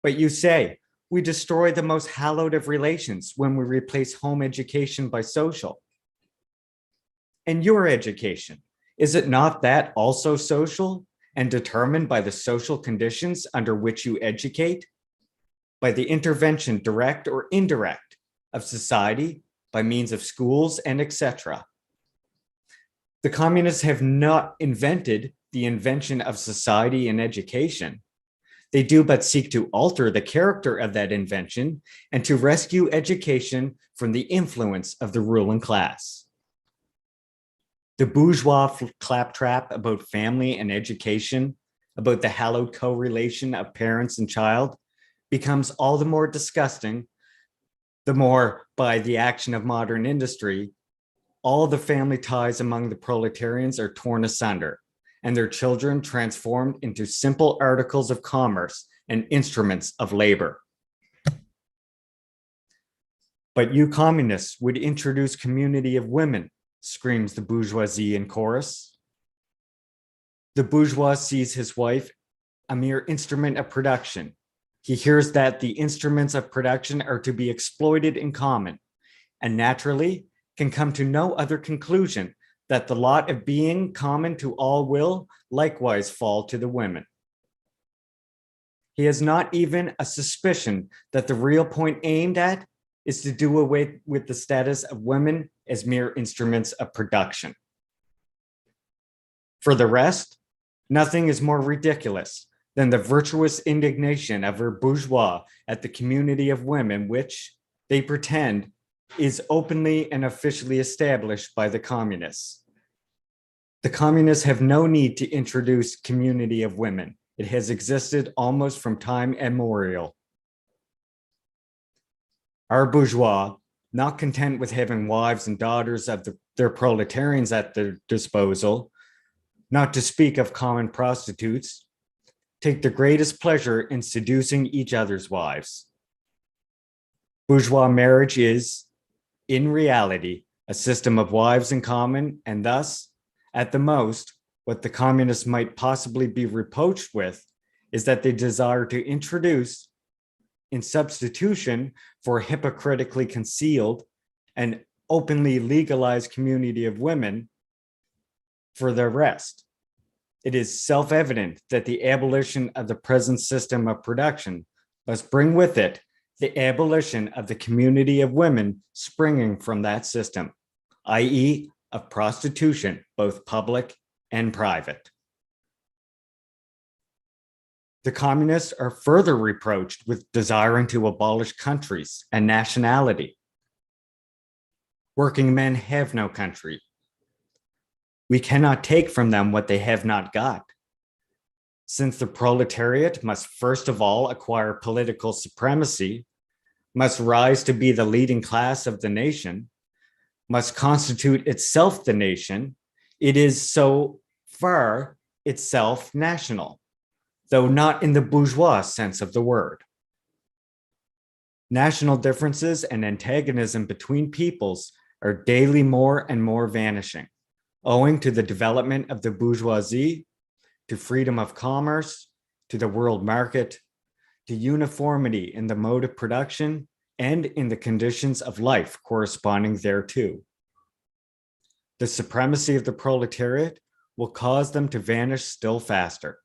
But you say, we destroy the most hallowed of relations when we replace home education by social. And your education, is it not that also social and determined by the social conditions under which you educate? By the intervention, direct or indirect, of society by means of schools and etc. The communists have not invented the invention of society and education. They do but seek to alter the character of that invention and to rescue education from the influence of the ruling class. The bourgeois claptrap about family and education, about the hallowed correlation of parents and child, becomes all the more disgusting, the more by the action of modern industry, all the family ties among the proletarians are torn asunder, and their children transformed into simple articles of commerce and instruments of labor. But you communists would introduce community of women, screams the bourgeoisie in chorus. The bourgeois sees his wife a mere instrument of production. He hears that the instruments of production are to be exploited in common, and naturally can come to no other conclusion that the lot of being common to all will likewise fall to the women. He has not even a suspicion that the real point aimed at is to do away with the status of women as mere instruments of production. For the rest, nothing is more ridiculous than the virtuous indignation of her bourgeois at the community of women, which they pretend is openly and officially established by the communists. The communists have no need to introduce community of women. It has existed almost from time immemorial. Our bourgeois, not content with having wives and daughters of their proletarians at their disposal, not to speak of common prostitutes, take the greatest pleasure in seducing each other's wives. Bourgeois marriage is, in reality, a system of wives in common, and thus, at the most, what the communists might possibly be reproached with is that they desire to introduce, in substitution for a hypocritically concealed and openly legalized community of women, for the rest. It is self-evident that the abolition of the present system of production must bring with it the abolition of the community of women springing from that system, i.e., of prostitution, both public and private. The communists are further reproached with desiring to abolish countries and nationality. Working men have no country. We cannot take from them what they have not got. Since the proletariat must first of all acquire political supremacy, must rise to be the leading class of the nation, must constitute itself the nation, it is so far itself national, though not in the bourgeois sense of the word. National differences and antagonism between peoples are daily more and more vanishing, owing to the development of the bourgeoisie, to freedom of commerce, to the world market, to uniformity in the mode of production and in the conditions of life corresponding thereto. The supremacy of the proletariat will cause them to vanish still faster.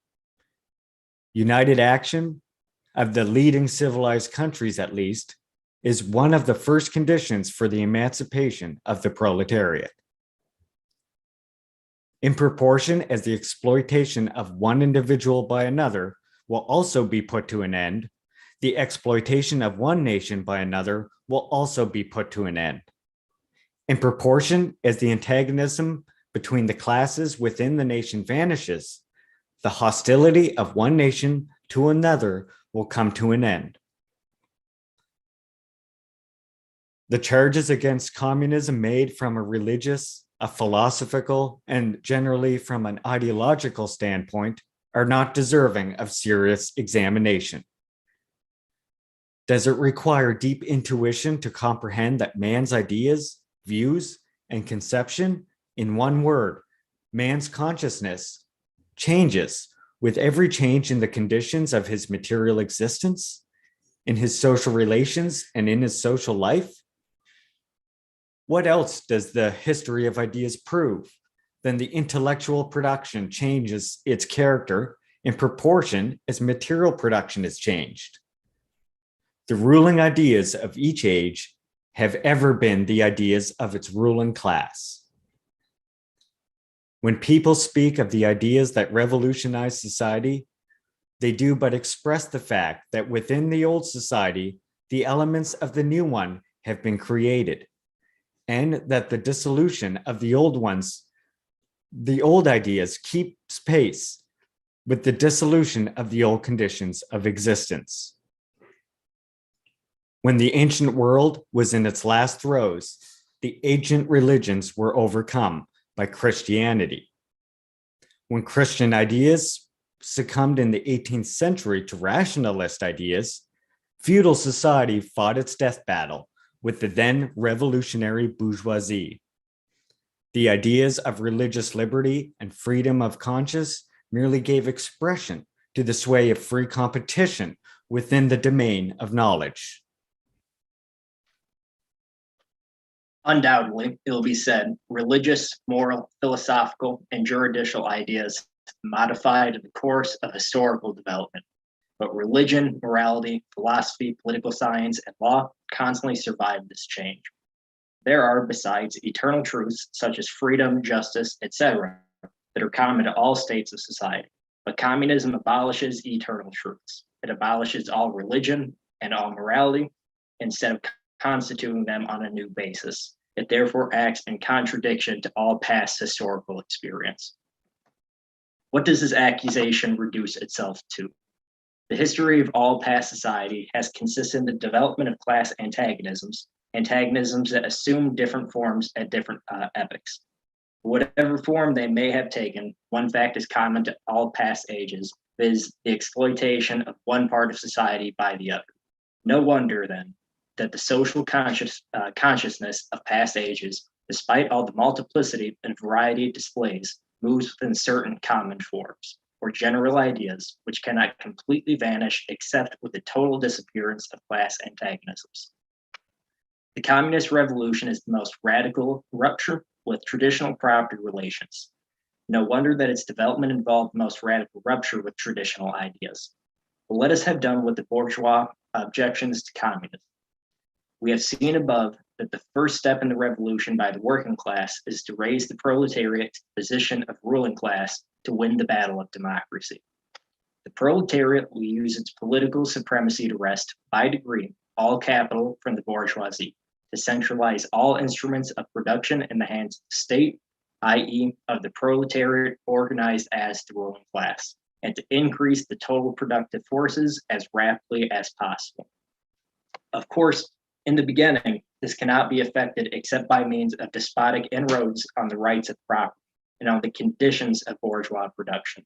United action of the leading civilized countries, at least, is one of the first conditions for the emancipation of the proletariat. In proportion as the exploitation of one individual by another will also be put to an end, the exploitation of one nation by another will also be put to an end. In proportion as the antagonism between the classes within the nation vanishes, the hostility of one nation to another will come to an end. The charges against communism made from a religious, a philosophical, and generally from an ideological standpoint are not deserving of serious examination. Does it require deep intuition to comprehend that man's ideas, views, and conception, in one word, man's consciousness, changes with every change in the conditions of his material existence, in his social relations, and in his social life? What else does the history of ideas prove than the intellectual production changes its character in proportion as material production is changed? The ruling ideas of each age have ever been the ideas of its ruling class. When people speak of the ideas that revolutionize society, they do but express the fact that within the old society, the elements of the new one have been created, and that the dissolution of the old ideas keeps pace with the dissolution of the old conditions of existence. When the ancient world was in its last throes, the ancient religions were overcome by Christianity. When Christian ideas succumbed in the 18th century to rationalist ideas, feudal society fought its death battle with the then revolutionary bourgeoisie. The ideas of religious liberty and freedom of conscience merely gave expression to the sway of free competition within the domain of knowledge. Undoubtedly, it will be said, religious, moral, philosophical, and juridical ideas modified the course of historical development. But religion, morality, philosophy, political science, and law constantly survive this change. There are, besides, eternal truths such as freedom, justice, etc., that are common to all states of society. But communism abolishes eternal truths. It abolishes all religion and all morality instead of constituting them on a new basis. It therefore acts in contradiction to all past historical experience. What does this accusation reduce itself to? The history of all past society has consisted in the development of class antagonisms that assume different forms at different epochs. Whatever form they may have taken, one fact is common to all past ages, viz. The exploitation of one part of society by the other. No wonder, then, that the social consciousness of past ages, despite all the multiplicity and variety it displays, moves within certain common forms, or general ideas, which cannot completely vanish except with the total disappearance of class antagonisms. The communist revolution is the most radical rupture with traditional property relations. No wonder that its development involved the most radical rupture with traditional ideas. But let us have done with the bourgeois objections to communism. We have seen above that the first step in the revolution by the working class is to raise the proletariat to the position of ruling class to win the battle of democracy. The proletariat will use its political supremacy to wrest, by degree, all capital from the bourgeoisie, to centralize all instruments of production in the hands of the state, i.e., of the proletariat organized as the ruling class, and to increase the total productive forces as rapidly as possible. Of course, in the beginning, this cannot be effected except by means of despotic inroads on the rights of property and on the conditions of bourgeois production.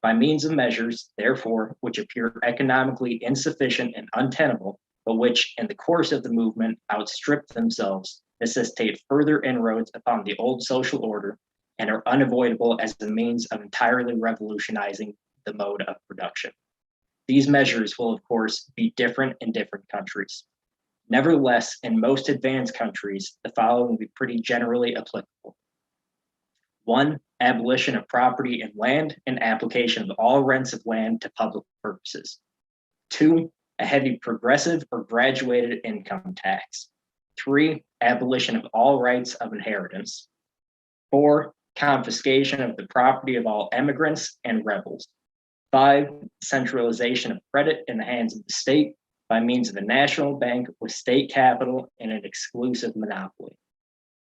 By means of measures, therefore, which appear economically insufficient and untenable, but which, in the course of the movement, outstrip themselves, necessitate further inroads upon the old social order, and are unavoidable as the means of entirely revolutionizing the mode of production. These measures will, of course, be different in different countries. Nevertheless, in most advanced countries, the following will be pretty generally applicable. 1. Abolition of property in land and application of all rents of land to public purposes. 2. A heavy progressive or graduated income tax. 3. Abolition of all rights of inheritance. 4. Confiscation of the property of all emigrants and rebels. 5. Centralization of credit in the hands of the state by means of a national bank with state capital and an exclusive monopoly.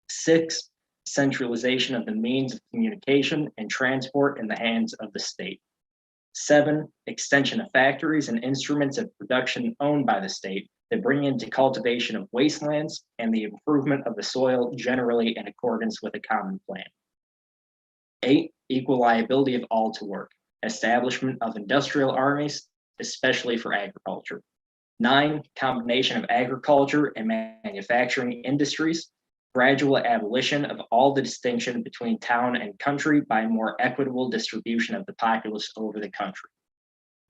6. Centralization of the means of communication and transport in the hands of the state. 7. Extension of factories and instruments of production owned by the state that bring into cultivation of wastelands and the improvement of the soil generally in accordance with a common plan. 8. Equal liability of all to work. Establishment of industrial armies, especially for agriculture. 9. Combination of agriculture and manufacturing industries. Gradual abolition of all the distinction between town and country by a more equitable distribution of the populace over the country.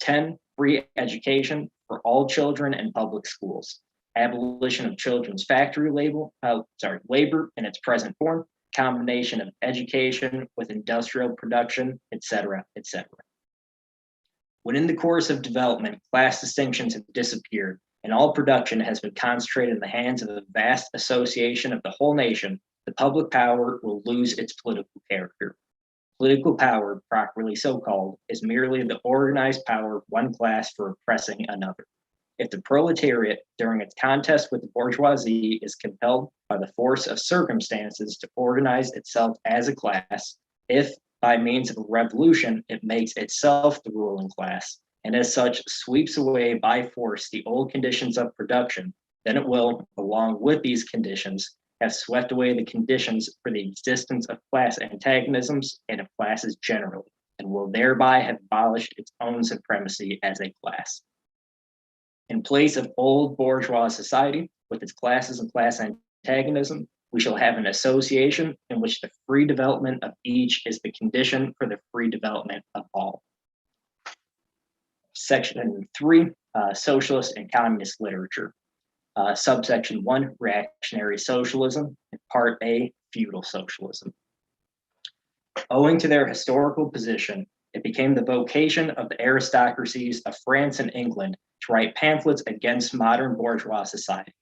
10. Free education for all children in public schools. Abolition of children's factory labor in its present form. Combination of education with industrial production, etc., etc. When in the course of development, class distinctions have disappeared, and all production has been concentrated in the hands of a vast association of the whole nation, the public power will lose its political character. Political power, properly so called, is merely the organized power of one class for oppressing another. If the proletariat, during its contest with the bourgeoisie, is compelled by the force of circumstances to organize itself as a class, if, by means of a revolution, it makes itself the ruling class, and as such sweeps away by force the old conditions of production, then it will, along with these conditions, have swept away the conditions for the existence of class antagonisms and of classes generally, and will thereby have abolished its own supremacy as a class. In place of old bourgeois society, with its classes and class antagonism, we shall have an association in which the free development of each is the condition for the free development of all. Section 3, Socialist and Communist Literature. Subsection 1, Reactionary Socialism, and Part A, Feudal Socialism. Owing to their historical position, it became the vocation of the aristocracies of France and England to write pamphlets against modern bourgeois society.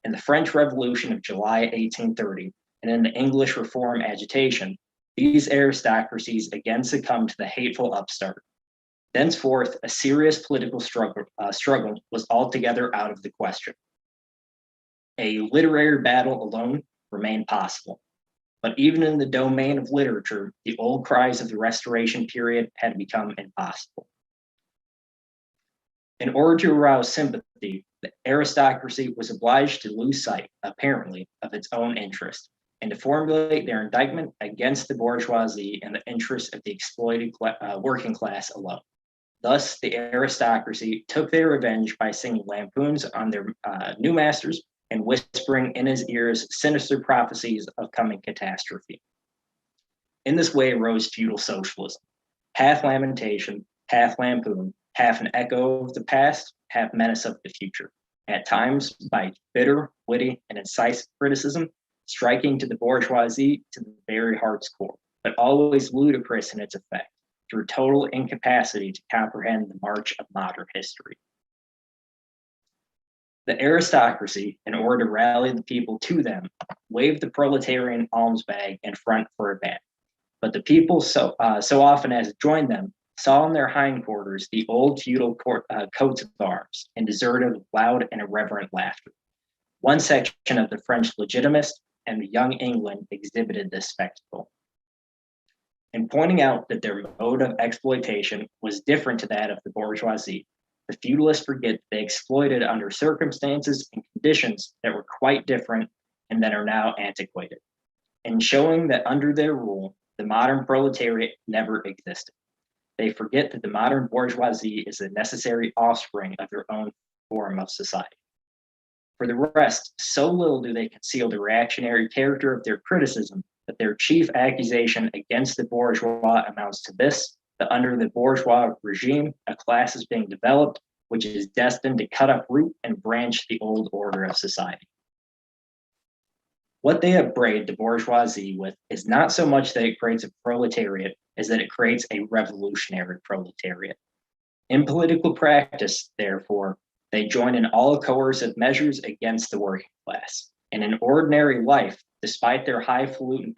In the French Revolution of July 1830, and in the English Reform agitation, these aristocracies again succumbed to the hateful upstart. Thenceforth, a serious political struggle was altogether out of the question. A literary battle alone remained possible. But even in the domain of literature, the old cries of the Restoration period had become impossible. In order to arouse sympathy, the aristocracy was obliged to lose sight, apparently, of its own interest, and to formulate their indictment against the bourgeoisie in the interest of the exploited working class alone. Thus, the aristocracy took their revenge by singing lampoons on their new masters and whispering in his ears sinister prophecies of coming catastrophe. In this way arose feudal socialism, half lamentation, half lampoon, half an echo of the past, half menace of the future, at times by bitter, witty, and incisive criticism, striking to the bourgeoisie to the very heart's core, but always ludicrous in its effect, through total incapacity to comprehend the march of modern history. The aristocracy, in order to rally the people to them, waved the proletarian alms bag in front for a ban. But the people, so often as joined them, saw in their hindquarters the old feudal coats of arms and deserted with loud and irreverent laughter. One section of the French Legitimists and the Young England exhibited this spectacle. In pointing out that their mode of exploitation was different to that of the bourgeoisie, the feudalists forget they exploited under circumstances and conditions that were quite different and that are now antiquated, and showing that under their rule, the modern proletariat never existed. They forget that the modern bourgeoisie is a necessary offspring of their own form of society. For the rest, so little do they conceal the reactionary character of their criticism that their chief accusation against the bourgeois amounts to this: that under the bourgeois regime, a class is being developed which is destined to cut up root and branch the old order of society. What they upbraid the bourgeoisie with is not so much that it creates a proletariat as that it creates a revolutionary proletariat. In political practice, therefore, they join in all coercive measures against the working class. And in ordinary life, despite their highfalutin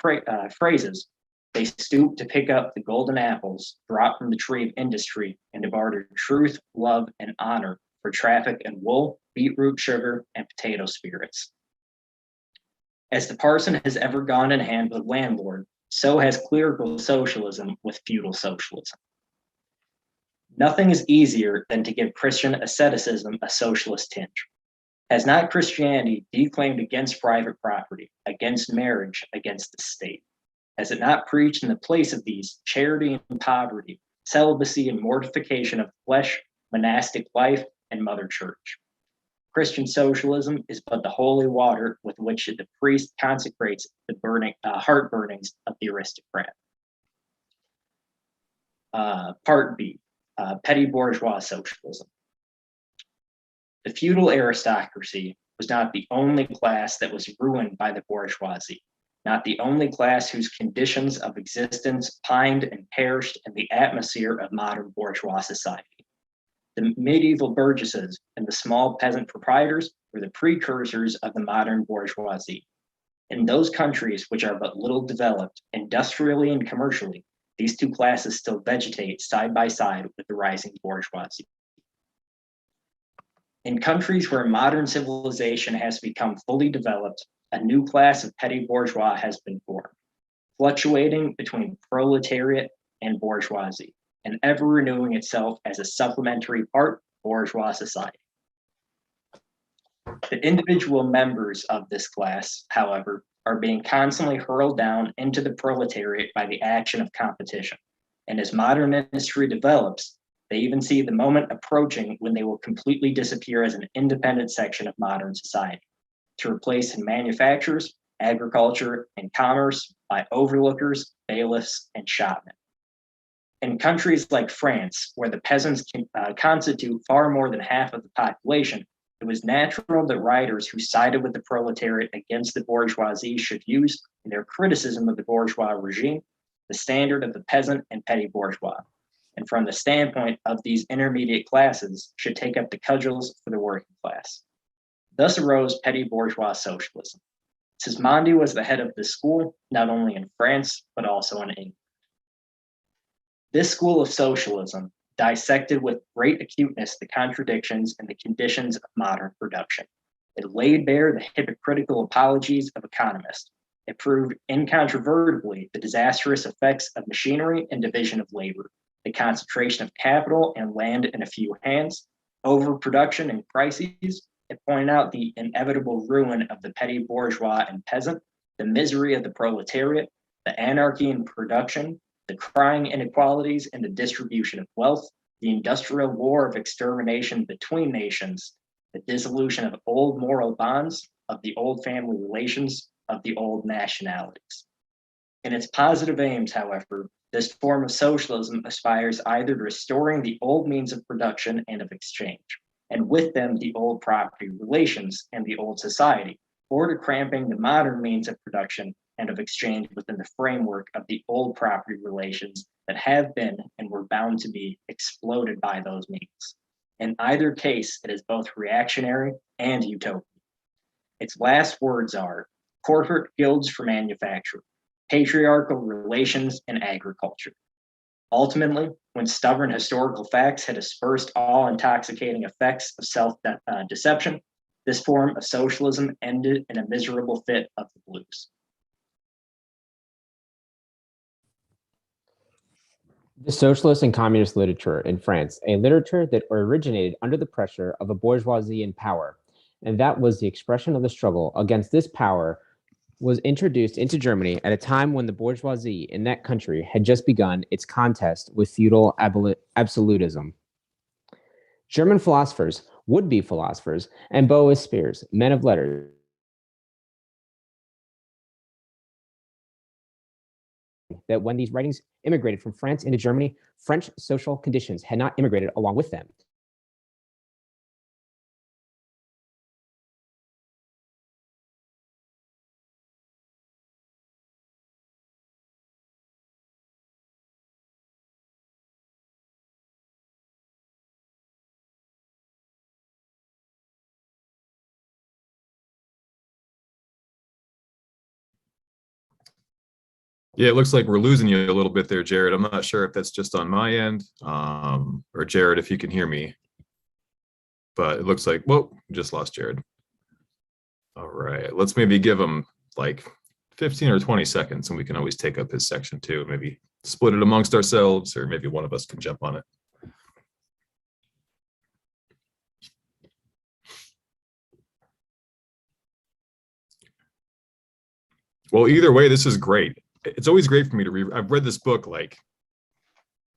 phrases, they stoop to pick up the golden apples dropped from the tree of industry and to barter truth, love, and honor for traffic in wool, beetroot sugar, and potato spirits. As the parson has ever gone in hand with landlord, so has clerical socialism with feudal socialism. Nothing is easier than to give Christian asceticism a socialist tinge. Has not Christianity declaimed against private property, against marriage, against the state? Has it not preached in the place of these charity and poverty, celibacy and mortification of flesh, monastic life, and mother church? Christian socialism is but the holy water with which the priest consecrates the heart burnings of the aristocrat. Part B, petty bourgeois socialism. The feudal aristocracy was not the only class that was ruined by the bourgeoisie, not the only class whose conditions of existence pined and perished in the atmosphere of modern bourgeois society. The medieval burgesses and the small peasant proprietors were the precursors of the modern bourgeoisie. In those countries which are but little developed, industrially and commercially, these two classes still vegetate side by side with the rising bourgeoisie. In countries where modern civilization has become fully developed, a new class of petty bourgeois has been formed, fluctuating between proletariat and bourgeoisie, and ever renewing itself as a supplementary part of bourgeois society. The individual members of this class, however, are being constantly hurled down into the proletariat by the action of competition. And as modern industry develops, they even see the moment approaching when they will completely disappear as an independent section of modern society, to replace in manufactures, agriculture, and commerce by overlookers, bailiffs, and shopmen. In countries like France, where the peasants constitute far more than half of the population, it was natural that writers who sided with the proletariat against the bourgeoisie should use, in their criticism of the bourgeois regime, the standard of the peasant and petty bourgeois, and from the standpoint of these intermediate classes, should take up the cudgels for the working class. Thus arose petty bourgeois socialism. Sismondi was the head of this school, not only in France, but also in England. This school of socialism dissected with great acuteness the contradictions and the conditions of modern production. It laid bare the hypocritical apologies of economists. It proved incontrovertibly the disastrous effects of machinery and division of labor, the concentration of capital and land in a few hands, overproduction and crises. It pointed out the inevitable ruin of the petty bourgeois and peasant, the misery of the proletariat, the anarchy in production, the crying inequalities in the distribution of wealth, the industrial war of extermination between nations, the dissolution of old moral bonds, of the old family relations, of the old nationalities. In its positive aims, however, this form of socialism aspires either to restoring the old means of production and of exchange, and with them the old property relations and the old society, or to cramping the modern means of production and of exchange within the framework of the old property relations that have been and were bound to be exploded by those means. In either case, it is both reactionary and utopian. Its last words are corporate guilds for manufacturing, patriarchal relations in agriculture. Ultimately, when stubborn historical facts had dispersed all intoxicating effects of self-deception, this form of socialism ended in a miserable fit of the blues. The socialist and communist literature in France, a literature that originated under the pressure of a bourgeoisie in power, and that was the expression of the struggle against this power, was introduced into Germany at a time when the bourgeoisie in that country had just begun its contest with feudal absolutism. German philosophers, would-be philosophers, and Bourgeois, men of letters, that when these writings immigrated from France into Germany, French social conditions had not immigrated along with them. Yeah, it looks like we're losing you a little bit there, Jared. I'm not sure if that's just on my end, or Jared, if you can hear me. But it looks like, whoa, just lost Jared. All right, let's maybe give him like 15 or 20 seconds and we can always take up his section too. Maybe split it amongst ourselves, or maybe one of us can jump on it. Well, either way, this is great. It's always great for me to read. I've read this book like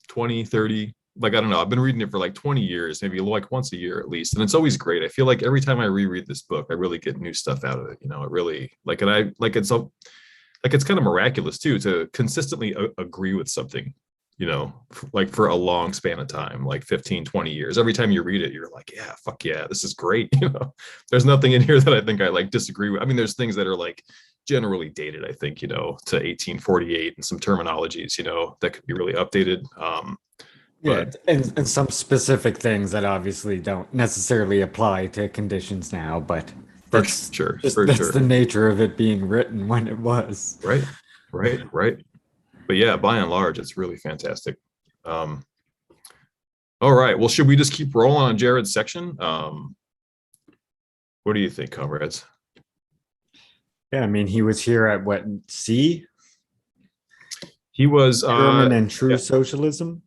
20, 30, like, I don't know. I've been reading it for like 20 years, maybe like once a year at least. And it's always great. I feel like every time I reread this book, I really get new stuff out of it. You know, it really like, and I like, it's kind of miraculous too, to consistently agree with something, you know, like for a long span of time, like 15, 20 years. Every time you read it, you're like, yeah, fuck yeah, this is great. You know, there's nothing in here that I think I like disagree with. I mean, there's things that are like generally dated, I think, you know, to 1848 and some terminologies, you know, that could be really updated. Yeah, and some specific things that obviously don't necessarily apply to conditions now, but that's the nature of it being written when it was. Right. But yeah, by and large, it's really fantastic. All right, well, should we just keep rolling on Jared's section? What do you think, comrades? Yeah, I mean, he was here at what, C? He was German and True Socialism.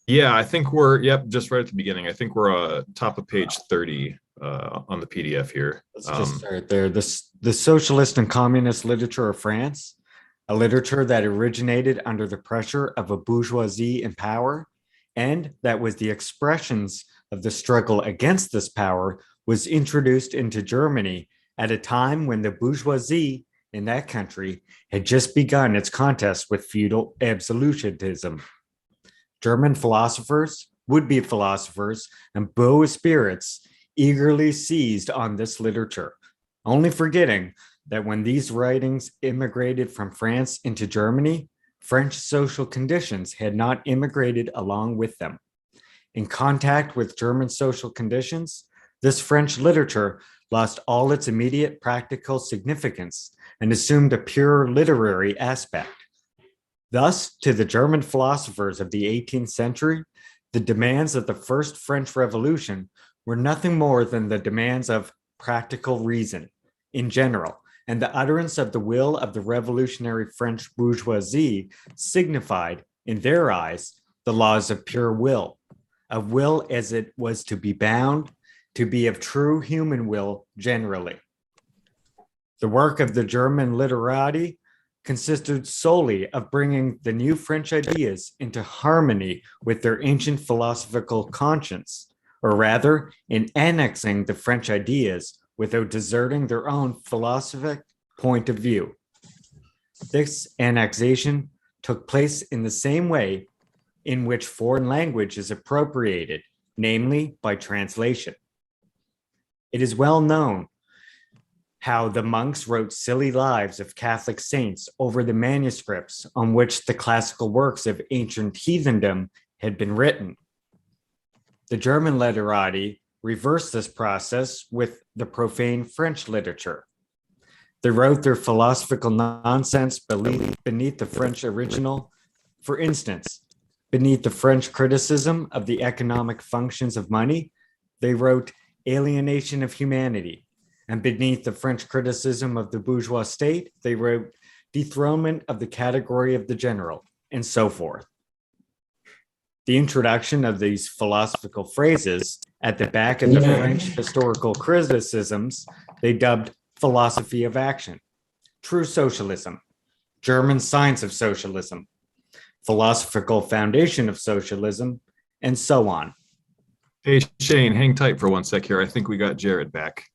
Yeah, I think we're, just right at the beginning. I think we're top of page 30 on the PDF here. Let's just start there. The socialist and communist literature of France, a literature that originated under the pressure of a bourgeoisie in power, and that was the expressions of the struggle against this power, was introduced into Germany at a time when the bourgeoisie in that country had just begun its contest with feudal absolutism. German philosophers, would-be philosophers, and Bourgeois spirits eagerly seized on this literature, only forgetting that when these writings immigrated from France into Germany, French social conditions had not immigrated along with them. In contact with German social conditions, this French literature lost all its immediate practical significance and assumed a pure literary aspect. Thus, to the German philosophers of the 18th century, the demands of the First French Revolution were nothing more than the demands of practical reason in general, and the utterance of the will of the revolutionary French bourgeoisie signified, in their eyes, the laws of pure will, of will as it was to be bound, to be of true human will generally. The work of the German literati consisted solely of bringing the new French ideas into harmony with their ancient philosophical conscience, or rather, in annexing the French ideas without deserting their own philosophic point of view. This annexation took place in the same way in which foreign language is appropriated, namely by translation. It is well known how the monks wrote silly lives of Catholic saints over the manuscripts on which the classical works of ancient heathendom had been written. The German literati reversed this process with the profane French literature. They wrote their philosophical nonsense beneath the French original. For instance, beneath the French criticism of the economic functions of money, they wrote alienation of humanity. And beneath the French criticism of the bourgeois state, they wrote dethronement of the category of the general, and so forth. The introduction of these philosophical phrases at the back of the French historical criticisms, they dubbed philosophy of action, true socialism, German science of socialism, philosophical foundation of socialism, and so on. Hey, Shane, hang tight for one sec here. I think we got Jared back.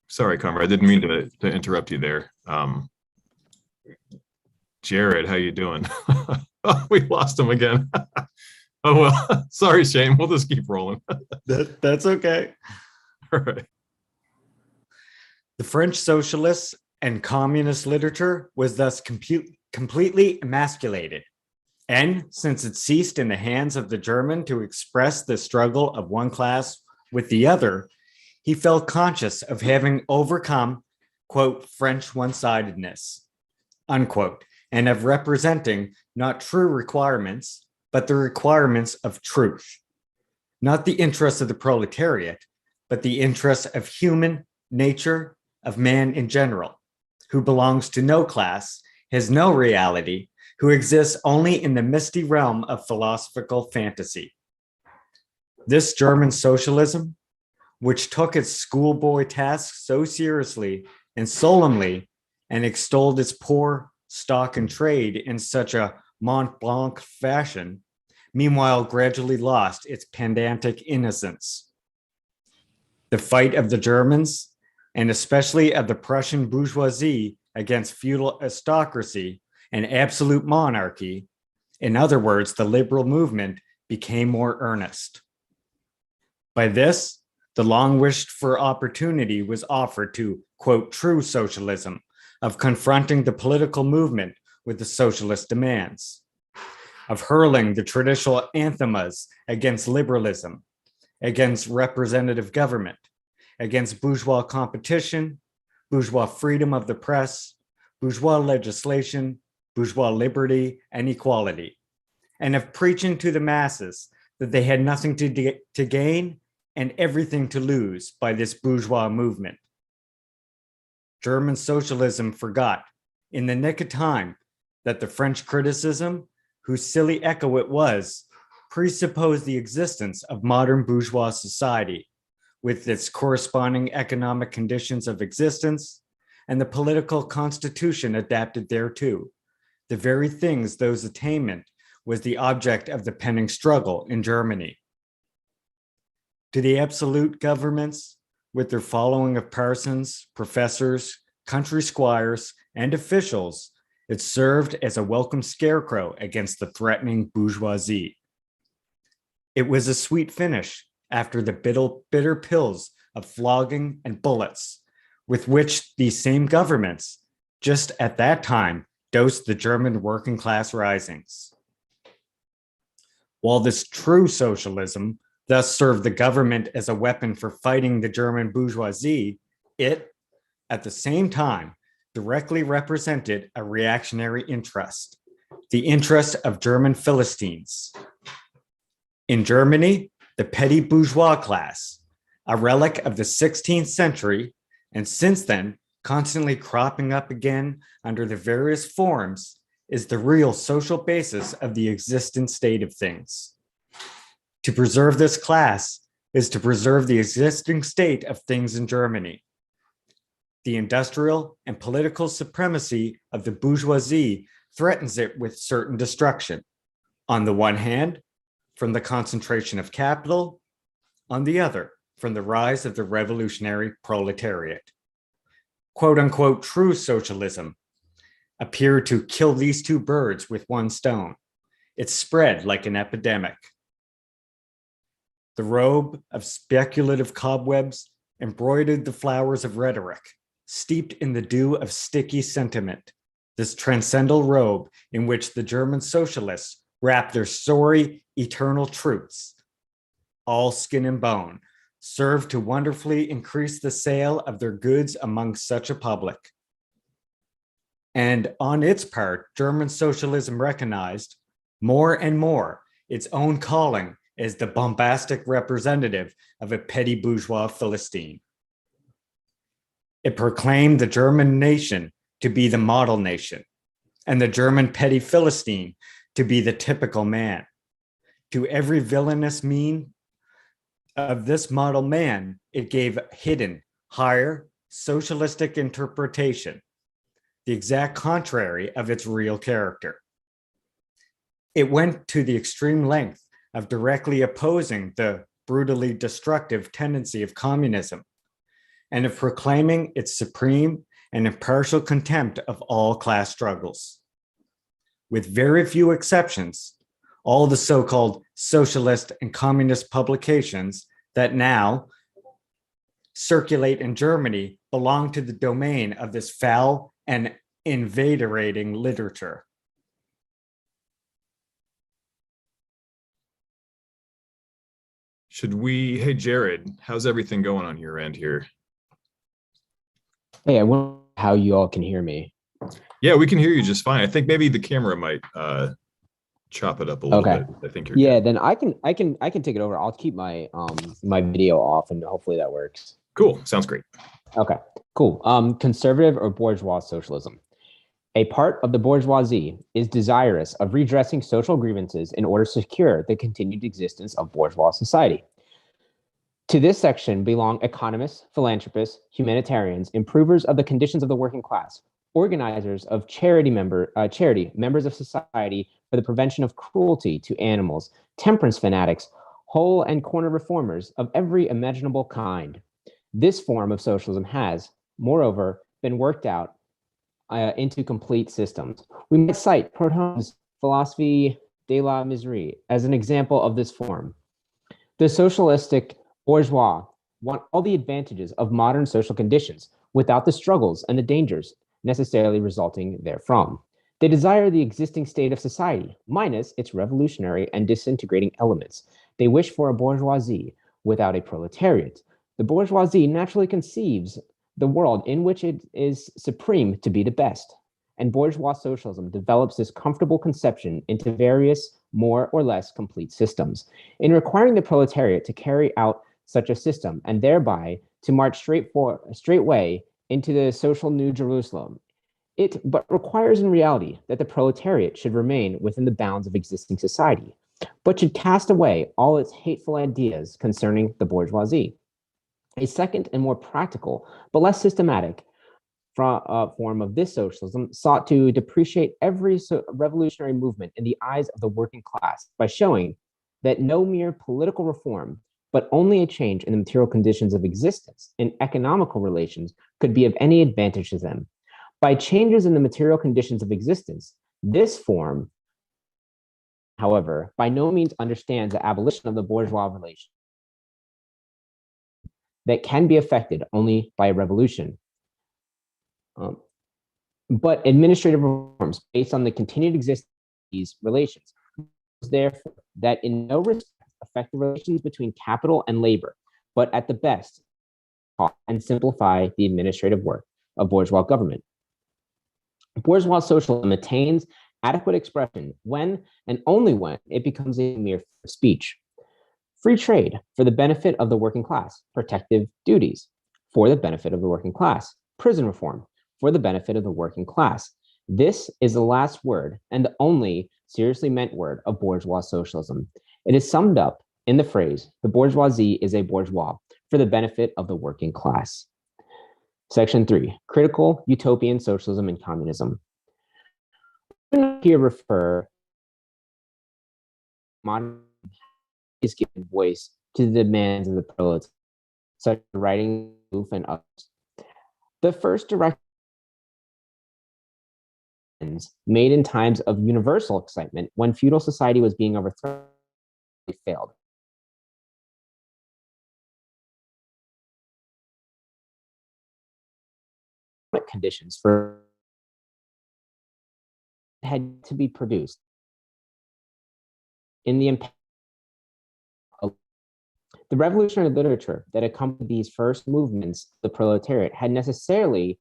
Sorry, comrade, I didn't mean to interrupt you there. Jared, how you doing? Oh, we lost him again. Oh, well, sorry, Shane. We'll just keep rolling. That's okay. All right. The French socialist and communist literature was thus completely emasculated. And since it ceased in the hands of the German to express the struggle of one class with the other, he felt conscious of having overcome, quote, French one-sidedness, unquote, and of representing not true requirements, but the requirements of truth. Not the interests of the proletariat, but the interests of human nature, of man in general, who belongs to no class, has no reality, who exists only in the misty realm of philosophical fantasy. This German socialism, which took its schoolboy tasks so seriously and solemnly and extolled its poor stock and trade in such a Mont Blanc fashion, meanwhile gradually lost its pedantic innocence. The fight of the Germans, and especially of the Prussian bourgeoisie against feudal aristocracy and absolute monarchy, in other words, the liberal movement, became more earnest. By this, the long wished for opportunity was offered to, quote, true socialism, of confronting the political movement with the socialist demands, of hurling the traditional anathemas against liberalism, against representative government, against bourgeois competition, bourgeois freedom of the press, bourgeois legislation, bourgeois liberty and equality, and of preaching to the masses that they had nothing to gain and everything to lose by this bourgeois movement. German socialism forgot, in the nick of time, that the French criticism, whose silly echo it was, presupposed the existence of modern bourgeois society, with its corresponding economic conditions of existence and the political constitution adapted thereto, the very things those attainment was the object of the pending struggle in Germany. To the absolute governments, with their following of parsons, professors, country squires, and officials, it served as a welcome scarecrow against the threatening bourgeoisie. It was a sweet finish after the bitter pills of flogging and bullets with which these same governments, just at that time, dosed the German working class risings. While this true socialism thus served the government as a weapon for fighting the German bourgeoisie, it, at the same time, directly represented a reactionary interest, the interest of German Philistines. In Germany, the petty bourgeois class, a relic of the 16th century, and since then, constantly cropping up again under the various forms, is the real social basis of the existent state of things. To preserve this class is to preserve the existing state of things in Germany. The industrial and political supremacy of the bourgeoisie threatens it with certain destruction. On the one hand, from the concentration of capital, on the other, from the rise of the revolutionary proletariat. Quote unquote true socialism appeared to kill these two birds with one stone. It spread like an epidemic. The robe of speculative cobwebs embroidered the flowers of rhetoric, steeped in the dew of sticky sentiment, this transcendental robe in which the German socialists wrap their sorry, eternal truths, all skin and bone, serve to wonderfully increase the sale of their goods among such a public. And on its part, German socialism recognized more and more its own calling as the bombastic representative of a petty bourgeois Philistine. It proclaimed the German nation to be the model nation, and the German petty Philistine to be the typical man. To every villainous mean of this model man, it gave hidden, higher, socialistic interpretation, the exact contrary of its real character. It went to the extreme length of directly opposing the brutally destructive tendency of communism and of proclaiming its supreme and impartial contempt of all class struggles. With very few exceptions, all the so-called socialist and communist publications that now circulate in Germany belong to the domain of this foul and invaderating literature. Hey, Jared, how's everything going on your end here? Hey, I wonder how you all can hear me. Yeah, we can hear you just fine. I think maybe the camera might chop it up a little bit. I think you're good. Then I can take it over. I'll keep my my video off and hopefully that works. Cool. Sounds great. Okay, cool. Conservative or bourgeois socialism. A part of the bourgeoisie is desirous of redressing social grievances in order to secure the continued existence of bourgeois society. To this section belong economists, philanthropists, humanitarians, improvers of the conditions of the working class, organizers of charity, members of society for the prevention of cruelty to animals, temperance fanatics, hole and corner reformers of every imaginable kind. This form of socialism has, moreover, been worked out into complete systems. We might cite Proletarian's philosophy de la misère as an example of this form. The socialistic bourgeois want all the advantages of modern social conditions without the struggles and the dangers necessarily resulting therefrom. They desire the existing state of society, minus its revolutionary and disintegrating elements. They wish for a bourgeoisie without a proletariat. The bourgeoisie naturally conceives the world in which it is supreme to be the best. And bourgeois socialism develops this comfortable conception into various more or less complete systems. In requiring the proletariat to carry out such a system and thereby to march straightway into the social New Jerusalem, it but requires in reality that the proletariat should remain within the bounds of existing society, but should cast away all its hateful ideas concerning the bourgeoisie. A second and more practical, but less systematic form of this socialism sought to depreciate every revolutionary movement in the eyes of the working class by showing that no mere political reform, but only a change in the material conditions of existence in economical relations could be of any advantage to them. By changes in the material conditions of existence, this form, however, by no means understands the abolition of the bourgeois relation that can be affected only by a revolution. But administrative reforms based on the continued existence of these relations, therefore, that in no respect affect the relations between capital and labor, but at the best, and simplify the administrative work of bourgeois government. Bourgeois socialism attains adequate expression when and only when it becomes a mere speech. Free trade for the benefit of the working class, protective duties for the benefit of the working class, prison reform for the benefit of the working class. This is the last word and the only seriously meant word of bourgeois socialism. It is summed up in the phrase, the bourgeoisie is a bourgeois for the benefit of the working class. Section 3, critical utopian socialism and communism. Here refer modern is giving voice to the demands of the proletariat, such as writing, and others. The first direct made in times of universal excitement when feudal society was being overthrown failed. Conditions for had to be produced in the revolutionary literature that accompanied these first movements, the proletariat, had necessarily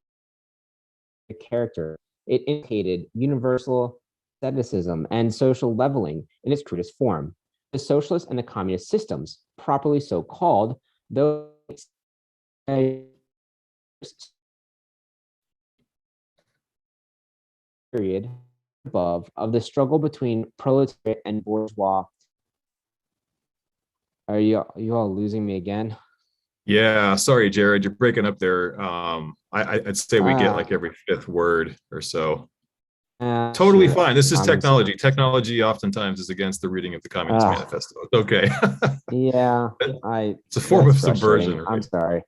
a character. It indicated universal asceticism and social leveling in its crudest form. The socialist and the communist systems, properly so called, though period above of the struggle between proletariat and bourgeois. Are you all losing me again? Yeah, sorry, Jared, you're breaking up there. I'd say we get like every fifth word or so. Totally Sure. fine. This is technology. Technology oftentimes is against the reading of the Communist Manifesto. It's okay. Yeah, it's a form of frustrating. subversion. Right? I'm sorry.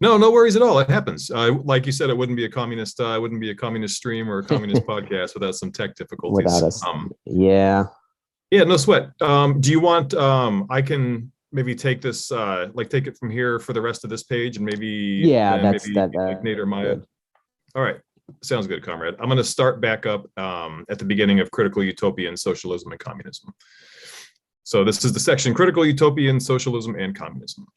No, no worries at all. It happens. Like you said, it wouldn't be a communist. Wouldn't be a communist stream or a communist podcast without some tech difficulties. Without us. Yeah. Yeah, no sweat. Do you want? I can maybe take this, like take it from here for the rest of this page, and maybe like Nate or Maya. Good. All right, sounds good, comrade. I'm going to start back up at the beginning of Critical Utopian Socialism and Communism. So this is the section Critical Utopian Socialism and Communism.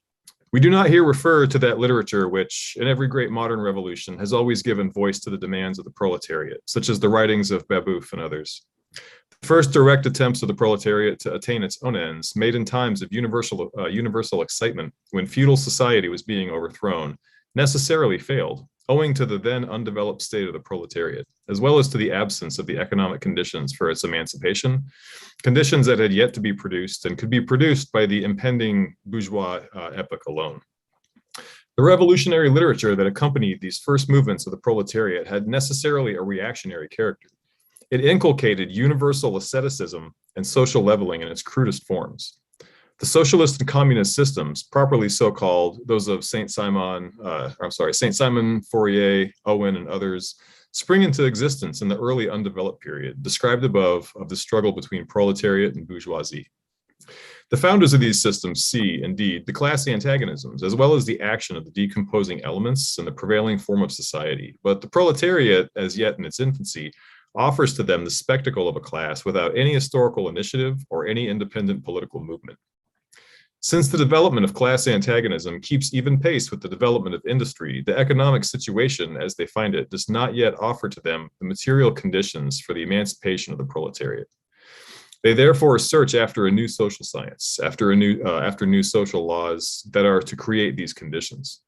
We do not here refer to that literature which, in every great modern revolution, has always given voice to the demands of the proletariat, such as the writings of Babeuf and others. The first direct attempts of the proletariat to attain its own ends, made in times of universal excitement when feudal society was being overthrown, necessarily failed, owing to the then undeveloped state of the proletariat, as well as to the absence of the economic conditions for its emancipation, conditions that had yet to be produced and could be produced by the impending bourgeois epoch alone. The revolutionary literature that accompanied these first movements of the proletariat had necessarily a reactionary character. It inculcated universal asceticism and social leveling in its crudest forms. The socialist and communist systems, properly so called, those of Saint Simon, Fourier, Owen, and others, spring into existence in the early undeveloped period, described above, of the struggle between proletariat and bourgeoisie. The founders of these systems see, indeed, the class antagonisms, as well as the action of the decomposing elements in the prevailing form of society. But the proletariat, as yet in its infancy, offers to them the spectacle of a class without any historical initiative or any independent political movement. Since the development of class antagonism keeps even pace with the development of industry, the economic situation, as they find it, does not yet offer to them the material conditions for the emancipation of the proletariat. They therefore search after a new social science, after new social laws that are to create these conditions.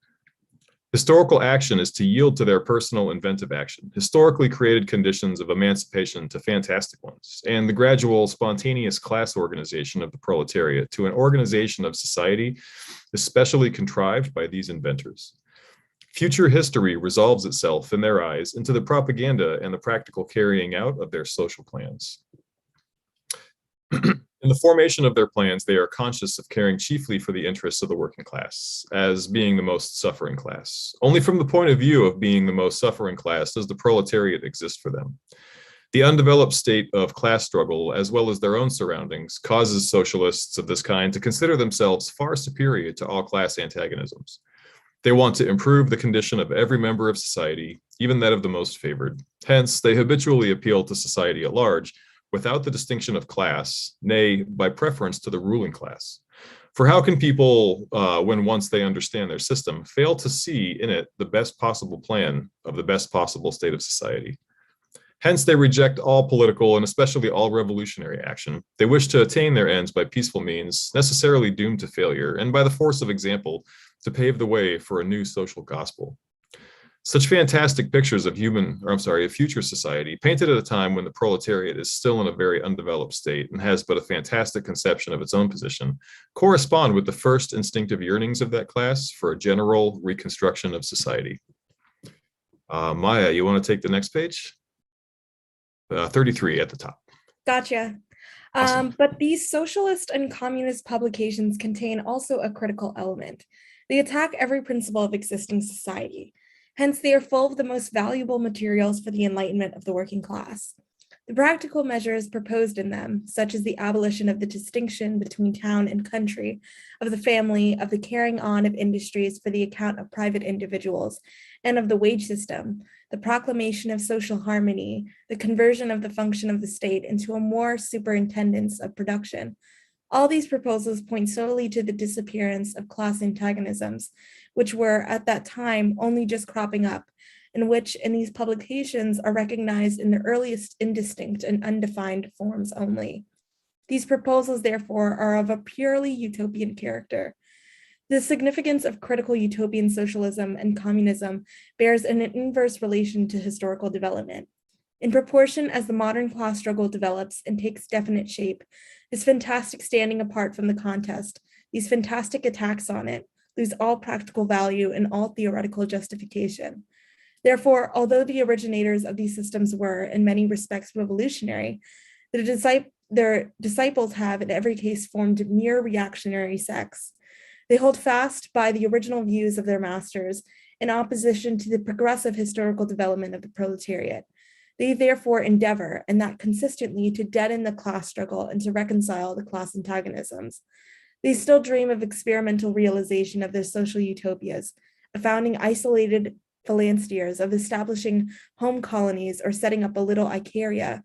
Historical action is to yield to their personal inventive action, historically created conditions of emancipation to fantastic ones, and the gradual spontaneous class organization of the proletariat to an organization of society especially contrived by these inventors. Future history resolves itself in their eyes into the propaganda and the practical carrying out of their social plans. In the formation of their plans, they are conscious of caring chiefly for the interests of the working class, as being the most suffering class. Only from the point of view of being the most suffering class does the proletariat exist for them. The undeveloped state of class struggle, as well as their own surroundings, causes socialists of this kind to consider themselves far superior to all class antagonisms. They want to improve the condition of every member of society, even that of the most favored. Hence, they habitually appeal to society at large, without the distinction of class, nay, by preference to the ruling class. For how can people, when once they understand their system, fail to see in it the best possible plan of the best possible state of society? Hence, they reject all political and especially all revolutionary action. They wish to attain their ends by peaceful means, necessarily doomed to failure, and by the force of example, to pave the way for a new social gospel. Such fantastic pictures of future society, painted at a time when the proletariat is still in a very undeveloped state and has but a fantastic conception of its own position, correspond with the first instinctive yearnings of that class for a general reconstruction of society. Maya, you want to take the next page? 33 at the top. Gotcha. Awesome. But these socialist and communist publications contain also a critical element. They attack every principle of existing society. Hence, they are full of the most valuable materials for the enlightenment of the working class. The practical measures proposed in them, such as the abolition of the distinction between town and country, of the family, of the carrying on of industries for the account of private individuals, and of the wage system, the proclamation of social harmony, the conversion of the function of the state into a more superintendence of production. All these proposals point solely to the disappearance of class antagonisms, which were at that time only just cropping up, and which in these publications are recognized in the earliest indistinct and undefined forms only. These proposals, therefore, are of a purely utopian character. The significance of critical utopian socialism and communism bears an inverse relation to historical development. In proportion as the modern class struggle develops and takes definite shape, this fantastic standing apart from the contest, these fantastic attacks on it, lose all practical value and all theoretical justification. Therefore, although the originators of these systems were, in many respects, revolutionary, their disciples have, in every case, formed mere reactionary sects. They hold fast by the original views of their masters in opposition to the progressive historical development of the proletariat. They therefore endeavor, and that consistently, to deaden the class struggle and to reconcile the class antagonisms. They still dream of experimental realization of their social utopias, of founding isolated phalansteres, of establishing home colonies or setting up a little Icaria,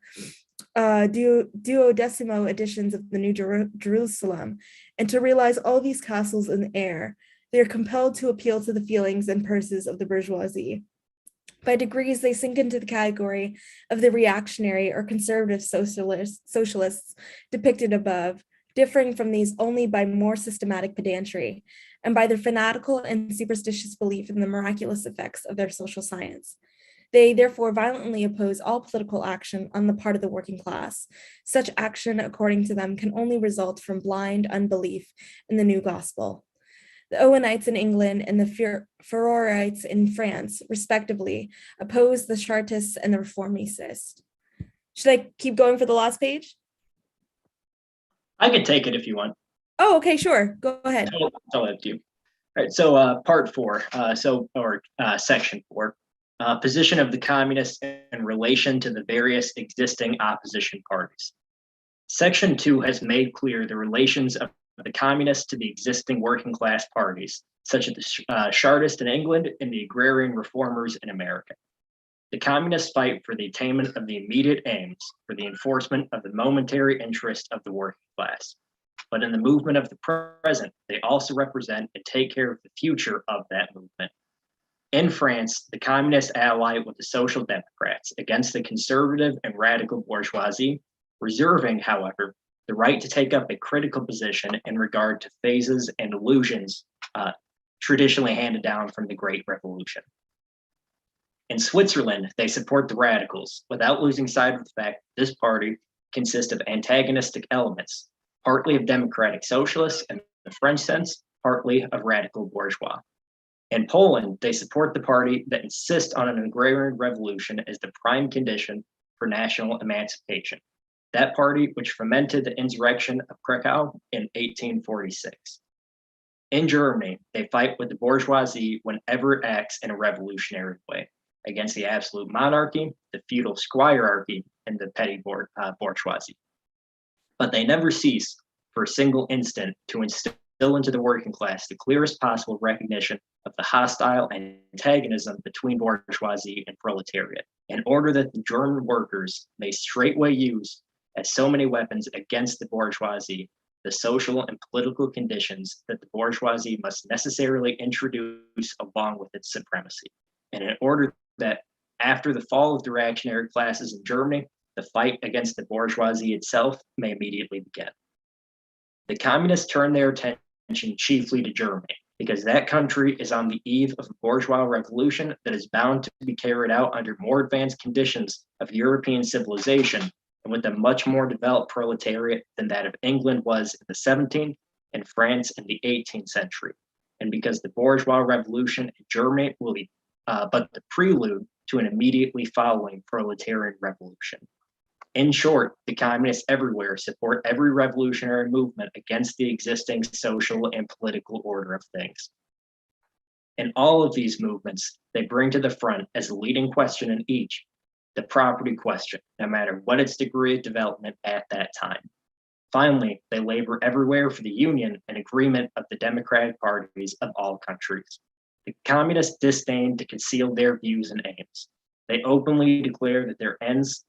duodecimo editions of the New Jerusalem, and to realize all these castles in the air. They are compelled to appeal to the feelings and purses of the bourgeoisie. By degrees, they sink into the category of the reactionary or conservative socialists depicted above, differing from these only by more systematic pedantry, and by their fanatical and superstitious belief in the miraculous effects of their social science. They therefore violently oppose all political action on the part of the working class. Such action, according to them, can only result from blind unbelief in the new gospel. The Owenites in England and the Fourierites in France, respectively, oppose the Chartists and the Reformists. Should I keep going for the last page? I could take it if you want. Oh, okay, sure. Go ahead. I'll let you. All right, so part four, section four, position of the communists in relation to the various existing opposition parties. Section 2 has made clear the relations of the communists to the existing working class parties, such as the Chartists in England and the agrarian reformers in America. The communists fight for the attainment of the immediate aims, for the enforcement of the momentary interest of the working class. But in the movement of the present, they also represent and take care of the future of that movement. In France, the communists ally with the Social Democrats against the conservative and radical bourgeoisie, reserving, however, the right to take up a critical position in regard to phases and illusions traditionally handed down from the Great Revolution. In Switzerland, they support the radicals without losing sight of the fact that this party consists of antagonistic elements, partly of democratic socialists in the French sense, partly of radical bourgeois. In Poland, they support the party that insists on an agrarian revolution as the prime condition for national emancipation. That party which fomented the insurrection of Krakow in 1846. In Germany, they fight with the bourgeoisie whenever it acts in a revolutionary way, against the absolute monarchy, the feudal squirearchy, and the petty bourgeoisie. But they never cease for a single instant to instill into the working class the clearest possible recognition of the hostile antagonism between bourgeoisie and proletariat, in order that the German workers may straightway use as so many weapons against the bourgeoisie the social and political conditions that the bourgeoisie must necessarily introduce along with its supremacy. And in order that after the fall of the reactionary classes in Germany, the fight against the bourgeoisie itself may immediately begin. The communists turn their attention chiefly to Germany, because that country is on the eve of a bourgeois revolution that is bound to be carried out under more advanced conditions of European civilization and with a much more developed proletariat than that of England was in the 17th and France in the 18th century. And because the bourgeois revolution in Germany will be but the prelude to an immediately following proletarian revolution. In short, the communists everywhere support every revolutionary movement against the existing social and political order of things. In all of these movements, they bring to the front as the leading question in each the property question, no matter what its degree of development at that time. Finally, they labor everywhere for the union and agreement of the democratic parties of all countries. The communists disdain to conceal their views and aims. They openly declare that their ends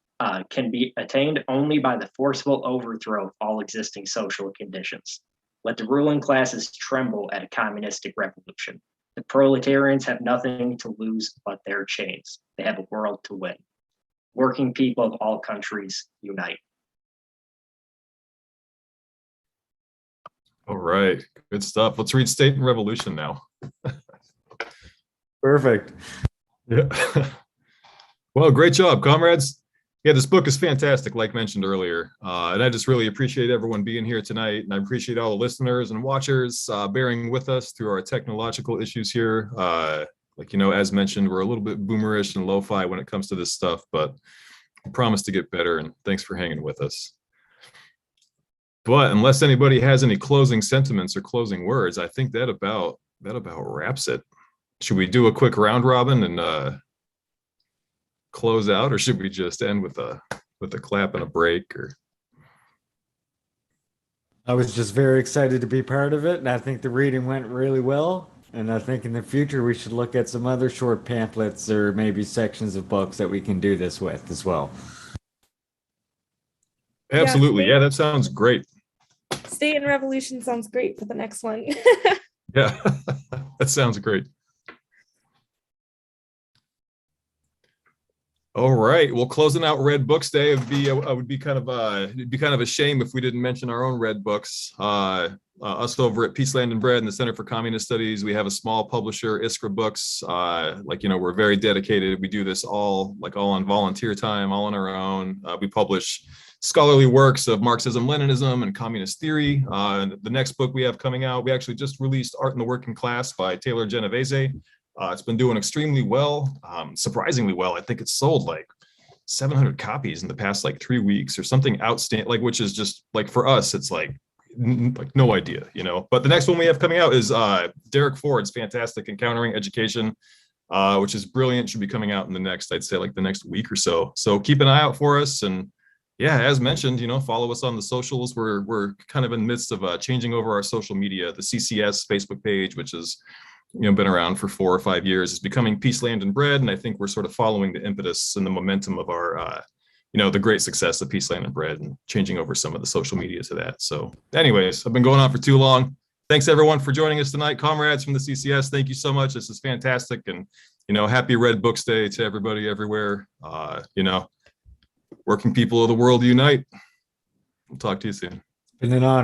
can be attained only by the forceful overthrow of all existing social conditions. Let the ruling classes tremble at a communistic revolution. The proletarians have nothing to lose but their chains. They have a world to win. Working people of all countries, unite. All right, good stuff. Let's read State and Revolution now. Perfect. Yeah. Well, great job, comrades. Yeah, this book is fantastic, like mentioned earlier. And I just really appreciate everyone being here tonight. And I appreciate all the listeners and watchers bearing with us through our technological issues here. Like, as mentioned, we're a little bit boomerish and lo-fi when it comes to this stuff, but I promise to get better. And thanks for hanging with us. But unless anybody has any closing sentiments or closing words, I think that about wraps it. Should we do a quick round robin and close out, or should we just end with a clap and a break? Or I was just very excited to be part of it, and I think the reading went really well. And I think in the future we should look at some other short pamphlets or maybe sections of books that we can do this with as well. Absolutely. Yeah, that sounds great. State and Revolution sounds great for the next one. Yeah, that sounds great. All right. Well, closing out Red Books Day would be kind of a shame if we didn't mention our own Red Books. Us over at Peace, Land, and Bread and the Center for Communist Studies, we have a small publisher, Iskra Books. We're very dedicated. We do this all on volunteer time, all on our own. We publish scholarly works of Marxism, Leninism, and communist theory. The next book we have coming out, we actually just released Art in the Working Class by Taylor Genovese. It's been doing extremely well, surprisingly well. I think it's sold like 700 copies in the past 3 weeks or something outstanding, which is just for us, it's like no idea, But the next one we have coming out is Derek Ford's fantastic Encountering Education, which is brilliant. Should be coming out in the next, I'd say the next week or so. So keep an eye out for us. And yeah, as mentioned, follow us on the socials. We're kind of in the midst of changing over our social media. The CCS Facebook page, which is been around for 4 or 5 years, is becoming Peace, Land, and Bread. And I think we're sort of following the impetus and the momentum of our, the great success of Peace, Land, and Bread, and changing over some of the social media to that. So anyways, I've been going on for too long. Thanks everyone for joining us tonight. Comrades from the CCS, thank you so much. This is fantastic. And, happy Red Books Day to everybody everywhere. Working people of the world unite. We'll talk to you soon. Been an honor.